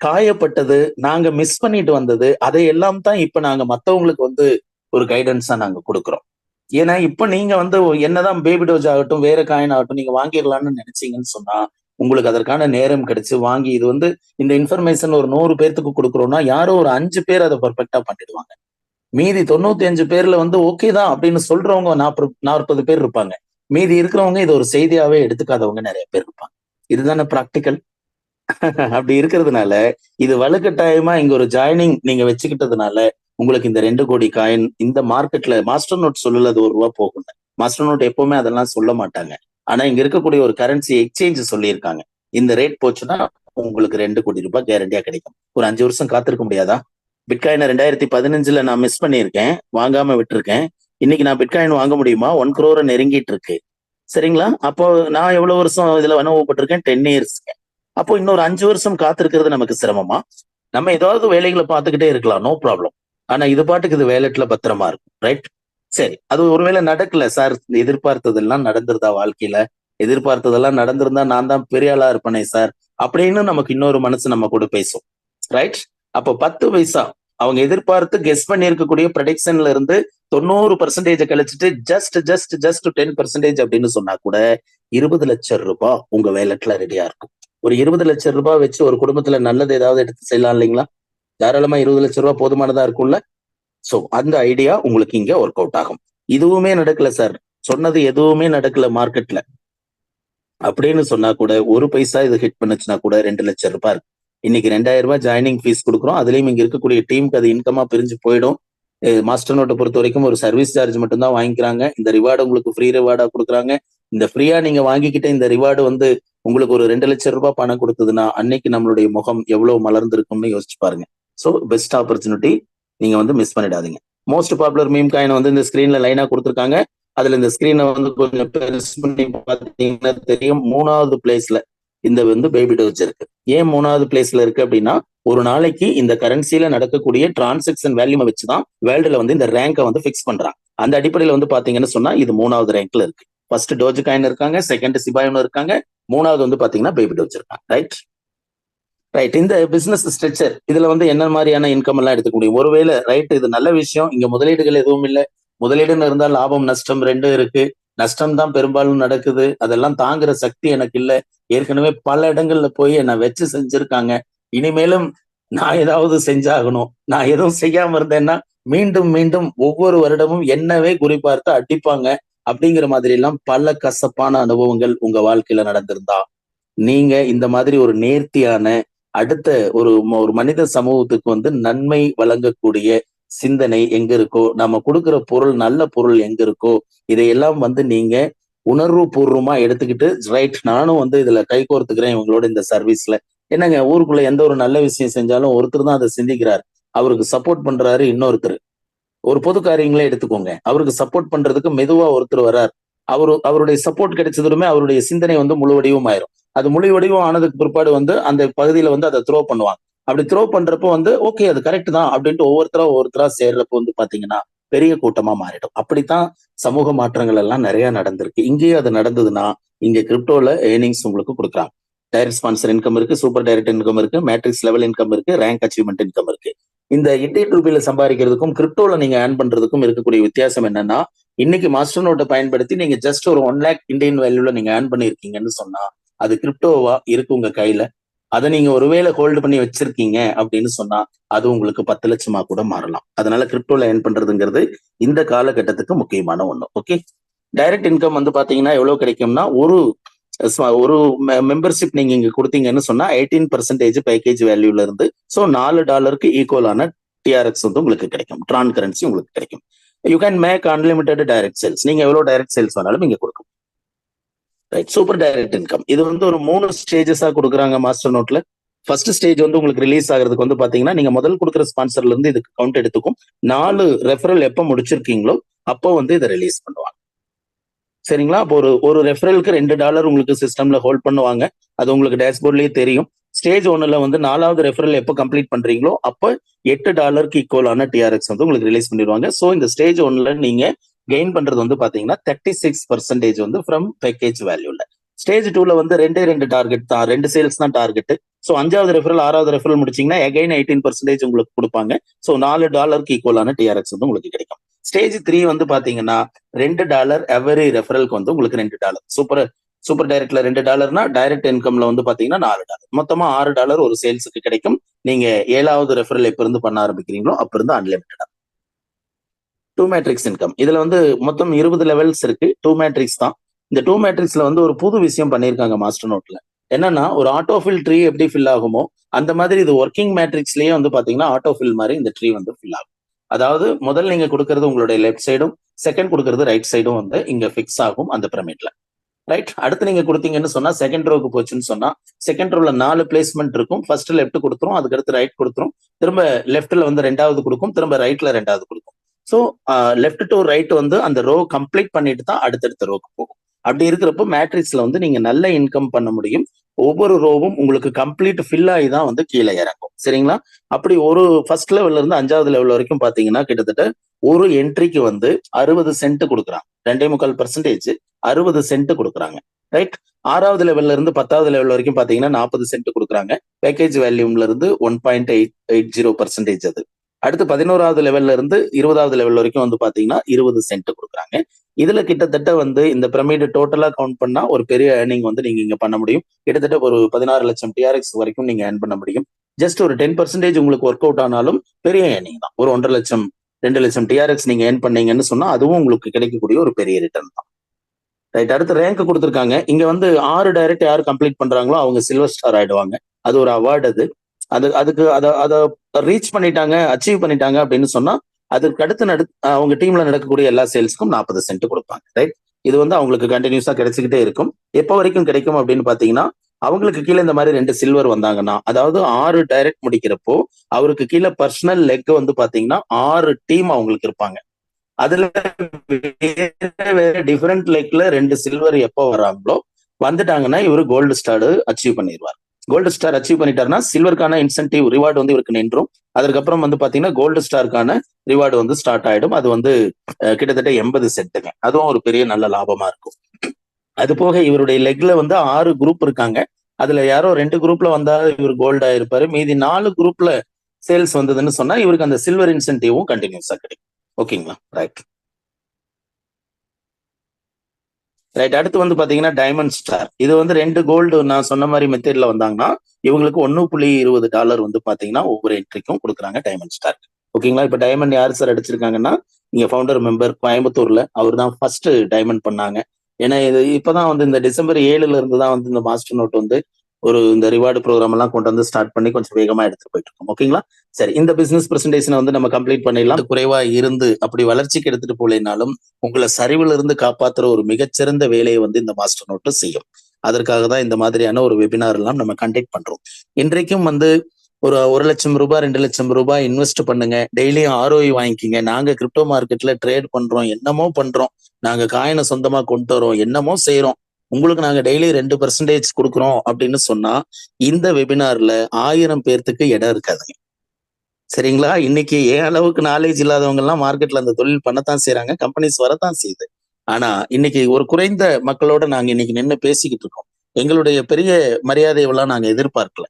காயப்பட்டது, நாங்க மிஸ் பண்ணிட்டு வந்தது, அதையெல்லாம் தான் இப்ப நாங்க மத்தவங்களுக்கு வந்து ஒரு கைடன்ஸா நாங்க கொடுக்குறோம். ஏன்னா இப்ப நீங்க வந்து என்னதான் பேபி டோஜ் ஆகட்டும் வேற காயின் ஆகட்டும் நீங்க வாங்கிடலாம்னு நினைச்சீங்கன்னு சொன்னா உங்களுக்கு அதற்கான நேரம் கிடைச்சு வாங்கி இது வந்து இந்த இன்ஃபர்மேஷன் ஒரு 100 பேர்த்துக்கு கொடுக்குறோம்னா யாரோ ஒரு 5 பேர் அதை பர்ஃபெக்டா பண்ணிடுவாங்க. மீதி 95 பேர்ல வந்து ஓகே தான் அப்படின்னு சொல்றவங்க 40 பேர் இருப்பாங்க. மீதி இருக்கிறவங்க இது ஒரு செய்தியாவே எடுத்துக்காதவங்க நிறைய பேர் இருப்பாங்க. இதுதானே பிராக்டிக்கல். அப்படி இருக்கிறதுனால இது வலுக்கட்டாயமா இங்க ஒரு ஜாயினிங் நீங்க வச்சுக்கிட்டதுனால உங்களுக்கு இந்த 2 கோடி காயின் இந்த மார்க்கெட்ல மாஸ்டர் நோட் சொல்லல அது ₹1 போகும். மாஸ்டர் நோட் எப்பவுமே அதெல்லாம் சொல்ல மாட்டாங்க. ஆனா இங்க இருக்கக்கூடிய ஒரு கரன்சி எக்ஸ்சேஞ்ச் சொல்லியிருக்காங்க. இந்த ரேட் போச்சுன்னா உங்களுக்கு ₹2 கோடி கேரண்டியா கிடைக்கும். ஒரு 5 வருஷம் காத்திருக்க முடியாதா? பிட்காயினை 2015ல நான் மிஸ் பண்ணியிருக்கேன், வாங்காம விட்டுருக்கேன். இன்னைக்கு நான் பிட்காயின் வாங்க முடியுமா? 1 crore நெருங்கிட்டு இருக்கு. சரிங்களா? அப்போ நான் எவ்வளவு வருஷம் இதுல அனுபவப்பட்டிருக்கேன்? 10 இயர்ஸ். அப்போ இன்னொரு 5 வருஷம் காத்திருக்கிறது நமக்கு சிரமமா? நம்ம ஏதாவது வேலைகளை பார்த்துக்கிட்டே இருக்கலாம், நோ ப்ராப்ளம். ஆனா இது பாட்டுக்கு இது வேலட்ல பத்திரமா இருக்கும், ரைட்? சரி, அது ஒருவேளை நடக்கல சார், எதிர்பார்த்ததெல்லாம் நடந்துருதா வாழ்க்கையில? எதிர்பார்த்ததெல்லாம் நடந்திருந்தா நான் தான் பெரிய ஆளா இருப்பனே சார், அப்படின்னு நமக்கு இன்னொரு மனசு நம்ம கூட பேசும், ரைட்? அப்போ 10 பைசா அவங்க எதிர்பார்த்து கெஸ் பண்ணி இருக்கக்கூடிய ப்ரெடிக்ஷன்ல இருந்து 90% கழிச்சிட்டு ஜஸ்ட் ஜஸ்ட் ஜஸ்ட் 10% அப்படின்னு சொன்னா கூட 20 லட்சம் ரூபாய் உங்க வேலட்ல ரெடியா இருக்கும். ஒரு 20 லட்சம் ரூபாய் வச்சு ஒரு குடும்பத்துல நல்லது ஏதாவது எடுத்து செய்யலாம் இல்லைங்களா? தாராளமா 20 லட்சம் ரூபாய் போதுமானதா இருக்கும்ல? சோ அந்த ஐடியா உங்களுக்கு இங்க ஒர்க் அவுட் ஆகும். இதுவுமே நடக்கல சார், சொன்னது எதுவுமே நடக்கல மார்க்கெட்ல அப்படின்னு சொன்னா கூட, ஒரு பைசா இது ஹிட் பண்ணுச்சுன்னா கூட 2 லட்சம் ரூபாய் இருக்கு. இன்னைக்கு 2000 ரூபாய் ஜாயினிங் ஃபீஸ் கொடுக்குறோம். அதுலயும் இங்க இருக்கக்கூடிய டீமுக்கு அது இன்கமா பிரிஞ்சு போயிடும். மாஸ்டர் நோட்டை பொறுத்த வரைக்கும் ஒரு சர்வீஸ் சார்ஜ் மட்டும் தான் வாங்கிக்கிறாங்க. இந்த ரிவார்டு உங்களுக்கு ஃப்ரீ ரிவார்டா கொடுக்குறாங்க. இந்த ஃப்ரீயா நீங்க வாங்கிக்கிட்ட இந்த ரிவார்டு வந்து உங்களுக்கு ஒரு 2 லட்சம் ரூபாய் பணம் கொடுத்ததுன்னா அன்னைக்கு நம்மளுடைய முகம் எவ்வளவு மலர்ந்திருக்கும்னு யோசிச்சு பாருங்க. ஸோ பெஸ்ட் ஆப்பர்ச்சுனிட்டி, நீங்க வந்து மிஸ் பண்ணிடாதீங்க. மோஸ்ட் பாப்புலர் மீம் காயின் வந்து இந்த ஸ்கிரீன்ல லைனா கொடுத்துருக்காங்க. அதுல இந்த ஸ்கிரீனை வந்து கொஞ்சம் பெருசு பண்ணி பார்த்தீங்கன்னா தெரியும். 3வது பிளேஸ்ல இந்த வந்து பேபி டோஜ் இருக்கு. ஏன் 3வது பிளேஸ்ல இருக்கு அப்படின்னா, ஒரு நாளைக்கு இந்த கரன்சில நடக்கக்கூடிய டிரான்சாக்சன் வேல்யூமை வச்சுதான் வேர்ல்டுல வந்து இந்த ரேங்கை வந்து பிக்ஸ் பண்றாங்க. அந்த அடிப்படையில வந்து பாத்தீங்கன்னு சொன்னா இது 3வது ரேங்க்ல இருக்கு. ஃபர்ஸ்ட் டோஜ் காயின் இருக்காங்க, செகண்ட் சிபாயினு இருக்காங்க, 3வது வந்து பாத்தீங்கன்னா பேபி டோஜ் இருக்காங்க, ரைட்? ரைட். இந்த பிசினஸ் ஸ்ட்ரக்சர் இதுல வந்து என்ன மாதிரியான இன்கம் எல்லாம் எடுத்துக்க முடியும்? ஒருவேளை ரைட், இது நல்ல விஷயம். இங்க முதலீடுகள் எதுவும் இல்லை. முதலீடுன்னு இருந்தால் லாபம் நஷ்டம் ரெண்டும் இருக்கு. நஷ்டம் தான் பெரும்பாலும் நடக்குது. அதெல்லாம் தாங்குற சக்தி எனக்கு இல்லை. ஏற்கனவே பல இடங்கள்ல போய் என்னை வச்சு செஞ்சிருக்காங்க. இனிமேலும் நான் ஏதாவது செஞ்சாகணும். நான் எதுவும் செய்யாம இருந்தேன்னா மீண்டும் மீண்டும் ஒவ்வொரு வருடமும் என்னவே குறிப்பார்த்து அடிப்பாங்க. அப்படிங்கிற மாதிரி எல்லாம் பல கசப்பான அனுபவங்கள் உங்க வாழ்க்கையில நடந்திருந்தா, நீங்க இந்த மாதிரி ஒரு நேர்த்தியான அடுத்த ஒரு ஒரு மனித சமூகத்துக்கு வந்து நன்மை வழங்கக்கூடிய சிந்தனை எங்க இருக்கோ, நம்ம கொடுக்கிற பொருள் நல்ல பொருள் எங்க இருக்கோ, இதையெல்லாம் வந்து நீங்க உணர்வு பூர்வமா எடுத்துக்கிட்டு, ரைட் நானும் வந்து இதுல கைகோர்த்துக்கிறேன் இவங்களோட இந்த சர்வீஸ்ல. என்னங்க, ஊருக்குள்ள எந்த ஒரு நல்ல விஷயம் செஞ்சாலும் ஒருத்தர் தான் அதை சிந்திக்கிறார். அவருக்கு சப்போர்ட் பண்றாரு இன்னொருத்தர். ஒரு பொது காரியங்களே எடுத்துக்கோங்க, அவருக்கு சப்போர்ட் பண்றதுக்கு மெதுவா ஒருத்தர் வர்றார். அவருடைய சப்போர்ட் கிடைச்சதுமே அவருடைய சிந்தனை வந்து முழு வடிவம் ஆயிரும். அது முழு வடிவம் ஆனதுக்கு பிற்பாடு வந்து அந்த பகுதியில வந்து அதை த்ரோ பண்ணுவாங்க. அப்படி த்ரோ பண்றப்போ வந்து ஓகே அது கரெக்ட் தான் அப்படின்ட்டு ஒவ்வொருத்தரா சேர்றப்போ வந்து பாத்தீங்கன்னா பெரிய கூட்டமா மாறிடும். அப்படித்தான் சமூக மாற்றங்கள் எல்லாம் நிறைய நடந்திருக்கு. இங்கேயே அது நடந்ததுன்னா இங்க கிரிப்டோல ஏர்னிங்ஸ் உங்களுக்கு கொடுக்குறாங்க. டைரக்ட் ஸ்பான்சர் இன்கம் இருக்கு, சூப்பர் டைரக்ட் இன்கம் இருக்கு, மேட்ரிக்ஸ் லெவல் இன்கம் இருக்கு, ரேங்க் அச்சீவ்மெண்ட் இன்கம் இருக்கு. இந்த இந்தியன் ரூபியில சம்பாதிக்கிறதுக்கும் கிரிப்டோல நீங்க ஏர்ன் பண்றதுக்கும் இருக்கக்கூடிய வித்தியாசம் என்னன்னா, இன்னைக்கு மாஸ்டர் நோட்டை பயன்படுத்தி நீங்க ஜஸ்ட் ஒரு 1 lakh இந்தியன் வேல்யூல நீங்க ஏர்ன் பண்ணிருக்கீங்கன்னு சொன்னா, அது கிரிப்டோவா இருக்கு உங்க கையில. அதை நீங்க ஒருவேளை ஹோல்டு பண்ணி வச்சிருக்கீங்க அப்படின்னு சொன்னா அது உங்களுக்கு 10 லட்சமா கூட மாறலாம். அதனால கிரிப்டோல ஏர்ன் பண்றதுங்கிறது இந்த காலகட்டத்துக்கு முக்கியமான ஒண்ணு. ஓகே, டைரக்ட் இன்கம் வந்து பாத்தீங்கன்னா எவ்வளவு கிடைக்கும்னா, ஒரு மெம்பர்ஷிப் நீங்க இங்க கொடுத்தீங்கன்னு சொன்னா 18% பேக்கேஜ் வேல்யூல இருந்து ஸோ $4 ஈக்குவலான டிஆர்எக்ஸ் வந்து உங்களுக்கு கிடைக்கும். ட்ரான் கரன்சி உங்களுக்கு கிடைக்கும். You can make unlimited direct sales. நீங்க எவ்வளவு டைரக்ட் சேல்ஸ் வேணாலும் இங்க கொடுக்கும். ரைட், சூப்பர் டைரக்ட் இன்கம் இது வந்து ஒரு 3 ஸ்டேஜஸா கொடுக்குறாங்க மாஸ்டர் நோட்ல. ஃபர்ஸ்ட் ஸ்டேஜ் வந்து உங்களுக்கு ரிலீஸ் ஆகிறதுக்கு வந்து பாத்தீங்கன்னா, நீங்க முதல் கொடுக்குற ஸ்பான்சர்ல இருந்து இதுக்கு கவுண்ட் எடுத்துக்கும். 4 ரெஃபரல் எப்ப முடிச்சிருக்கீங்களோ அப்போ வந்து இதை ரிலீஸ் பண்ணுவாங்க. சரிங்களா? அப்போ ஒரு ரெஃபரலுக்கு $2 உங்களுக்கு சிஸ்டம்ல ஹோல்ட் பண்ணுவாங்க. அது உங்களுக்கு டேஷ்போர்ட்லயே தெரியும். ஸ்டேஜ் 1ல வந்து 4வது ரெஃபரல் எப்போ கம்ப்ளீட் பண்றீங்களோ அப்போ $8 ஈக்குவலான டிஆர்எக்ஸ் வந்து உங்களுக்கு ரிலீஸ் பண்ணிடுவாங்க. ஸோ இந்த ஸ்டேஜ் 1ல நீங்க கெயின் பண்றது வந்து பாத்தீங்கன்னா 36% வந்து ஃப்ரம் பேக்கேஜ் வேல்யூல. ஸ்டேஜ் 2ல வந்து 2 டார்கெட் தான், 2 சேல்ஸ் தான் டார்கெட். ஸோ 5வது ரெஃபரல் 6வது ரெஃபரல் முடிச்சீங்கன்னா அகைன் 18% உங்களுக்கு கொடுப்பாங்க. ஸோ $4 ஈக்குவலான டிஆர்எக்ஸ் வந்து உங்களுக்கு கிடைக்கும். ஸ்டேஜ் 3 வந்து பாத்தீங்கன்னா $2 எவரி ரெஃபரலுக்கு வந்து உங்களுக்கு $2. சூப்பர் டைரக்ட்ல $2னா டைரக்ட் இன்கம்ல வந்து பாத்தீங்கன்னா $4. மொத்தமா $6 ஒரு சேல்ஸுக்கு கிடைக்கும். நீங்க 7வது ரெஃபரல் எப்ப இருந்து பண்ண ஆரம்பிக்கிறீங்களோ அப்ப இருந்து அன்லிமிட்டடா. 2 மேட்ரிக்ஸ் இன்கம் இதுல வந்து மொத்தம் 20 லெவல்ஸ் இருக்கு. 2 மேட்ரிக்ஸ் தான். இந்த 2 மேட்ரிக்ஸ்ல வந்து ஒரு புது விஷயம் பண்ணிருக்காங்க மாஸ்டர் நோட்ல. என்னன்னா, ஒரு ஆட்டோஃபில் ட்ரீ எப்படி ஃபில் ஆகுமோ அந்த மாதிரி இது ஒர்க்கிங் மேட்ரிக்ஸ்லயே வந்து பாத்தீங்கன்னா ஆட்டோஃபில் மாதிரி இந்த ட்ரீ வந்து ஃபில் ஆகும். அதாவது முதல் நீங்க கொடுக்கறது உங்களுடைய லெஃப்ட் சைடும், செகண்ட் கொடுக்கறது ரைட் சைடும் வந்து இங்க ஃபிக்ஸ் ஆகும் அந்த பிரமிட்ல. ரைட், அடுத்து நீங்க கொடுத்தீங்கன்னு சொன்னா செகண்ட் ரோக்கு போச்சுன்னு சொன்னா செகண்ட் ரோல 4 பிளேஸ்மெண்ட் இருக்கும். ஃபர்ஸ்ட் லெஃப்ட் கொடுத்துரும், அதுக்கடுத்து ரைட் கொடுத்துரும், திரும்ப லெஃப்ட்ல வந்து 2வது கொடுக்கும், திரும்ப ரைட்ல 2வது கொடுக்கும். ஸோ லெஃப்ட் டு ரைட் வந்து அந்த ரோ கம்ப்ளீட் பண்ணிட்டு தான் அடுத்தடுத்த ரோக்கு போகும். அப்படி இருக்கிறப்போ மேட்ரிக்ஸ்ல வந்து நீங்க நல்ல இன்கம் பண்ண முடியும். ஒவ்வொரு ரோவும் உங்களுக்கு கம்ப்ளீட் ஃபில் ஆகி தான் வந்து கீழே இறங்கும். சரிங்களா? அப்படி ஒரு ஃபர்ஸ்ட் லெவல்ல இருந்து 5வது லெவல் வரைக்கும் பாத்தீங்கன்னா கிட்டத்தட்ட ஒரு என்ட்ரிக்கு வந்து 60 சென்ட் கொடுக்குறாங்க. 2.25% 60 சென்ட் கொடுக்குறாங்க. ரைட்? 6வது லெவல்ல இருந்து 10வது லெவல் வரைக்கும் பாத்தீங்கன்னா 40 சென்ட் கொடுக்குறாங்க. பேக்கேஜ் வேல்யூம்ல இருந்து 1.880% அது. அடுத்து 11வது லெவல்ல இருந்து 20வது லெவல் வரைக்கும் வந்து பாத்தீங்கன்னா 20 சென்ட் கொடுக்குறாங்க. இதுல கிட்டத்தட்ட வந்து இந்த பிரமிடு டோட்டலா கவுண்ட் பண்ணா ஒரு பெரிய ஏர்னிங் வந்து நீங்க இங்க பண்ண முடியும். கிட்டத்தட்ட ஒரு 16 லட்சம் டிஆர்எக்ஸ் வரைக்கும் நீங்க ஏர்ன் பண்ண முடியும். ஜஸ்ட் ஒரு 10% உங்களுக்கு ஒர்க் அவுட் ஆனாலும் பெரிய ஏர்னிங் தான். ஒரு 1.5 லட்சம் 2 லட்சம் டிஆர்எக்ஸ் நீங்க ஏர்ன் பண்ணீங்கன்னு சொன்னா அதுவும் உங்களுக்கு கிடைக்கக்கூடிய ஒரு பெரிய ரிட்டர்ன் தான். ரைட்? அடுத்து ரேங்க் கொடுத்துருக்காங்க. இங்க வந்து 6 டைரக்ட் யார் கம்ப்ளீட் பண்றாங்களோ அவங்க சில்வர் ஸ்டார் ஆயிடுவாங்க. அது ஒரு அவார்டு அது. அதுக்கு அதை ரீச் பண்ணிட்டாங்க, அச்சீவ் பண்ணிட்டாங்க அப்படின்னு சொன்னா அதுக்கு அடுத்து அவங்க டீம்ல நடக்கக்கூடிய எல்லா சேல்ஸ்க்கும் 40 சென்ட் கொடுப்பாங்க. ரைட்? இது வந்து அவங்களுக்கு கண்டினியூஸா கிடைச்சிக்கிட்டே இருக்கும். எப்போ வரைக்கும் கிடைக்கும் அப்படின்னு பாத்தீங்கன்னா அவங்களுக்கு கீழே இந்த மாதிரி 2 சில்வர் வந்தாங்கன்னா, அதாவது 6 டைரக்ட் முடிக்கிறப்போ அவருக்கு கீழே பர்சனல் லெக் வந்து பாத்தீங்கன்னா 6 டீம் அவங்களுக்கு இருப்பாங்க. அதுல வேற டிஃபரெண்ட் லெக்ல 2 சில்வர் எப்போ வராங்களோ வந்துட்டாங்கன்னா இவரு கோல்டு ஸ்டார் அச்சீவ் பண்ணிடுவார். கோல்டு ஸ்டார் அச்சீவ் பண்ணிட்டாருன்னா சில்வருக்கான இன்சென்டிவ் ரிவார்டு வந்து இவருக்கு நின்றும். அதற்கப்புறம் வந்து பாத்தீங்கன்னா கோல்டு ஸ்டாருக்கான ரிவார்டு வந்து ஸ்டார்ட் ஆயிடும். அது வந்து கிட்டத்தட்ட 80 சென்ட்டுங்க. அதுவும் ஒரு பெரிய நல்ல லாபமா இருக்கும். அது போக இவருடைய லெக்ல வந்து 6 குரூப் இருக்காங்க. அதுல யாரோ 2 குரூப்ல வந்தா இவர் கோல்டா இருப்பாரு. மீதி 4 குரூப்ல சேல்ஸ் வந்ததுன்னு சொன்னா இவருக்கு அந்த சில்வர் இன்சென்டிவும் கண்டினியூஸா கிடைக்கும். ஓகேங்களா? ரைட். ரைட். அடுத்து வந்து பாத்தீங்கன்னா டைமண்ட் ஸ்டார். இது வந்து 2 கோல்டு நான் சொன்ன மாதிரி மெத்தட்ல வந்தாங்கன்னா இவங்களுக்கு $1.20 வந்து பாத்தீங்கன்னா ஒவ்வொரு என்ட்ரிக்கும் கொடுக்குறாங்க டைமண்ட் ஸ்டார். ஓகேங்களா? இப்ப டைமண்ட் யாரு சார் அடிச்சிருக்காங்கன்னா இங்க ஃபவுண்டர் மெம்பர் கோயம்புத்தூர்ல அவர் தான் ஃபர்ஸ்ட் டைமண்ட் பண்ணாங்க. ஏன்னா இது இப்பதான் வந்து இந்த டிசம்பர் 7ல இருந்து தான் வந்து இந்த மாஸ்டர் நோட் வந்து இந்த ரிவார்டு ப்ரோக்ராம் எல்லாம் கொண்டு வந்து ஸ்டார்ட் பண்ணி கொஞ்சம் வேகமா எடுத்துட்டு போயிட்டு இருக்கோம். ஓகேங்களா? சரி, இந்த பிசினஸ் பிரசன்டேஷனை வந்து நம்ம கம்ப்ளீட் பண்ணிடலாம். குறைவா இருந்து அப்படி வளர்ச்சிக்கு எடுத்துட்டு போலேனாலும் உங்களை சரிவுல இருந்து காப்பாத்துற ஒரு மிகச்சிறந்த வேலையை வந்து இந்த மாஸ்டர் நோட்டு செய்யும். அதற்காக தான் இந்த மாதிரியான ஒரு வெபினார் எல்லாம் நம்ம கண்டக்ட் பண்றோம். இன்றைக்கும் வந்து ஒரு 1 லட்சம் ரூபாய் 2 லட்சம் ரூபாய் இன்வெஸ்ட் பண்ணுங்க. டெய்லியும் ROI வாங்கிக்கிங்க. நாங்க கிரிப்டோ மார்க்கெட்ல ட்ரேட் பண்றோம், என்னமோ பண்றோம், நாங்க காயினை சொந்தமா கொண்டு வரோம், என்னமோ செய்யறோம், உங்களுக்கு நாங்க டெய்லி 2% கொடுக்குறோம் அப்படின்னு சொன்னா இந்த வெபினார்ல 1000 பேர்த்துக்கு இடம் இருக்காதுங்க. சரிங்களா? இன்னைக்கு ஏன் அளவுக்கு நாலேஜ் இல்லாதவங்க எல்லாம் மார்க்கெட்ல அந்த தொழில் பண்ணத்தான் செய்யறாங்க. கம்பெனிஸ் வரத்தான் செய்யுது. ஆனா இன்னைக்கு ஒரு குறைந்த மக்களோட நாங்க இன்னைக்கு நின்று பேசிக்கிட்டு இருக்கோம். எங்களுடைய பெரிய மரியாதையெல்லாம் நாங்க எதிர்பார்க்கல.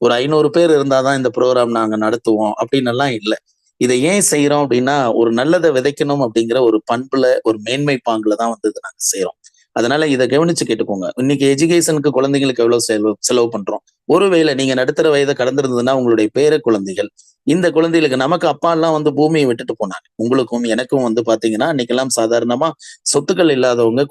ஒரு 500 பேர் இருந்தாதான் இந்த ப்ரோக்ராம் நாங்க நடத்துவோம் அப்படின்னு எல்லாம் இல்லை. இதை ஏன் செய்யறோம் அப்படின்னா ஒரு நல்லதை விதைக்கணும் அப்படிங்கிற ஒரு பண்புல ஒரு மேன்மை பாங்குல தான் வந்து இதை நாங்க செய்யறோம். அதனால இதை கவனிச்சு கேட்டுக்கோங்க. இன்னைக்கு எஜுகேஷனுக்கு குழந்தைங்களுக்கு எவ்வளவு செலவு பண்றோம். ஒருவேளை நீங்க நடுத்தர வயதை கடந்திருந்ததுன்னா உங்களுடைய பேர குழந்தைகள், இந்த குழந்தைகளுக்கு நமக்கு அப்பா எல்லாம் வந்து பூமியை விட்டுட்டு போனாங்க. உங்களுக்கும் எனக்கும் வந்து பாத்தீங்கன்னா இன்னைக்கெல்லாம் சாதாரணமா சொத்துக்கள் இல்லாதவங்க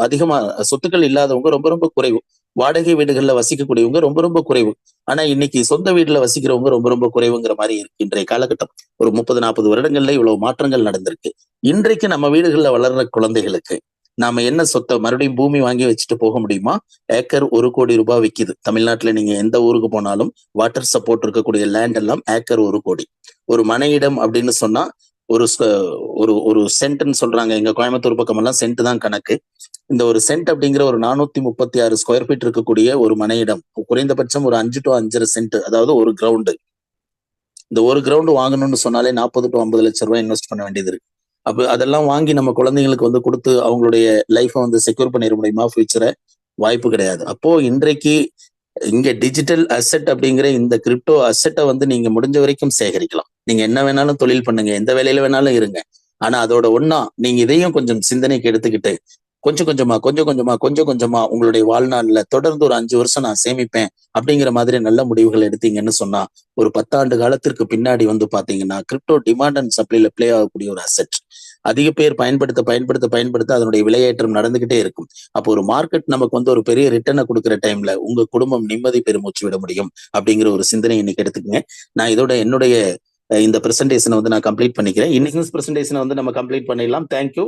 அதிகமா சொத்துக்கள் இல்லாதவங்க ரொம்ப ரொம்ப குறைவு. வாடகை வீடுகள்ல வசிக்கக்கூடியவங்க ரொம்ப ரொம்ப குறைவு. ஆனா இன்னைக்கு சொந்த வீட்டுல வசிக்கிறவங்க ரொம்ப ரொம்ப குறைவுங்கிற மாதிரி இருக்கு. இன்றைய காலகட்டம் ஒரு 30-40 வருடங்கள்ல இவ்வளவு மாற்றங்கள் நடந்திருக்கு. இன்றைக்கு நம்ம வீடுகள்ல வளர்ற குழந்தைகளுக்கு நாம என்ன சொத்தை மறுபடியும் பூமி வாங்கி வச்சுட்டு போக முடியுமா? ஏக்கர் 1 கோடி ரூபாய் விக்குது. தமிழ்நாட்டுல நீங்க எந்த ஊருக்கு போனாலும் வாட்டர் சப்போர்ட் இருக்கக்கூடிய லேண்ட் எல்லாம் ஏக்கர் 1 கோடி. ஒரு மனையிடம் அப்படின்னு சொன்னா ஒரு ஒரு ஒரு சென்ட்னு சொல்றாங்க. எங்க கோயம்புத்தூர் பக்கம் எல்லாம் சென்ட் தான் கணக்கு. இந்த ஒரு சென்ட் அப்படிங்கிற ஒரு 436 ஸ்கொயர் ஃபீட் இருக்கக்கூடிய ஒரு மனையிடம் குறைந்தபட்சம் ஒரு 5 to 5.5 சென்ட், அதாவது ஒரு கிரவுண்டு. இந்த ஒரு கிரவுண்டு வாங்கணும்னு சொன்னாலே 40 to 50 லட்சம் ரூபாய் இன்வெஸ்ட் பண்ண வேண்டியது இருக்கு. அப்ப அதெல்லாம் வாங்கி நம்ம குழந்தைங்களுக்கு வந்து கொடுத்து அவங்களுடைய லைஃபை வந்து செக்யூர் பண்ணிட முடியுமா? ஃபியூச்சரை வாய்ப்பு கிடையாது. அப்போ இன்றைக்கு இங்க டிஜிட்டல் அசெட் அப்படிங்கிற இந்த கிரிப்டோ அசெட்டை வந்து நீங்க முடிஞ்ச வரைக்கும் சேகரிக்கலாம். நீங்க என்ன வேணாலும் தொழில் பண்ணுங்க, எந்த வேலையில வேணாலும் இருங்க. ஆனா அதோட ஒண்ணா நீங்க இதையும் கொஞ்சம் சிந்தனைக்கு எடுத்துக்கிட்டு கொஞ்சம் கொஞ்சமா உங்களுடைய வாழ்நாள்ல தொடர்ந்து ஒரு 5 வருஷம் நான் சேமிப்பேன் அப்படிங்கிற மாதிரி நல்ல முடிவுகள் எடுத்தீங்கன்னு சொன்னா ஒரு 10 ஆண்டு காலத்திற்கு பின்னாடி வந்து பாத்தீங்கன்னா கிரிப்டோ டிமாண்ட் அண்ட் சப்ளைல பிளே ஆகக்கூடிய ஒரு அசெட். அதிக பேர் பயன்படுத்த அதனுடைய விலையேற்றம் நடந்துகிட்டே இருக்கும். அப்போ ஒரு மார்க்கெட் நமக்கு வந்து ஒரு பெரிய ரிட்டர்னை கொடுக்குற டைம்ல உங்க குடும்பம் நிம்மதி பெருமூச்சு விட முடியும் அப்படிங்கிற ஒரு சிந்தனை இன்னைக்கு எடுத்துக்கங்க. நான் இதோட என்னுடைய இந்த பிரசன்டேஷனை வந்து நான் கம்ப்ளீட் பண்ணிக்கிறேன். இன்னைக்கு பிரசன்டேஷனை வந்து நம்ம கம்ப்ளீட் பண்ணிடலாம். தேங்க்யூ.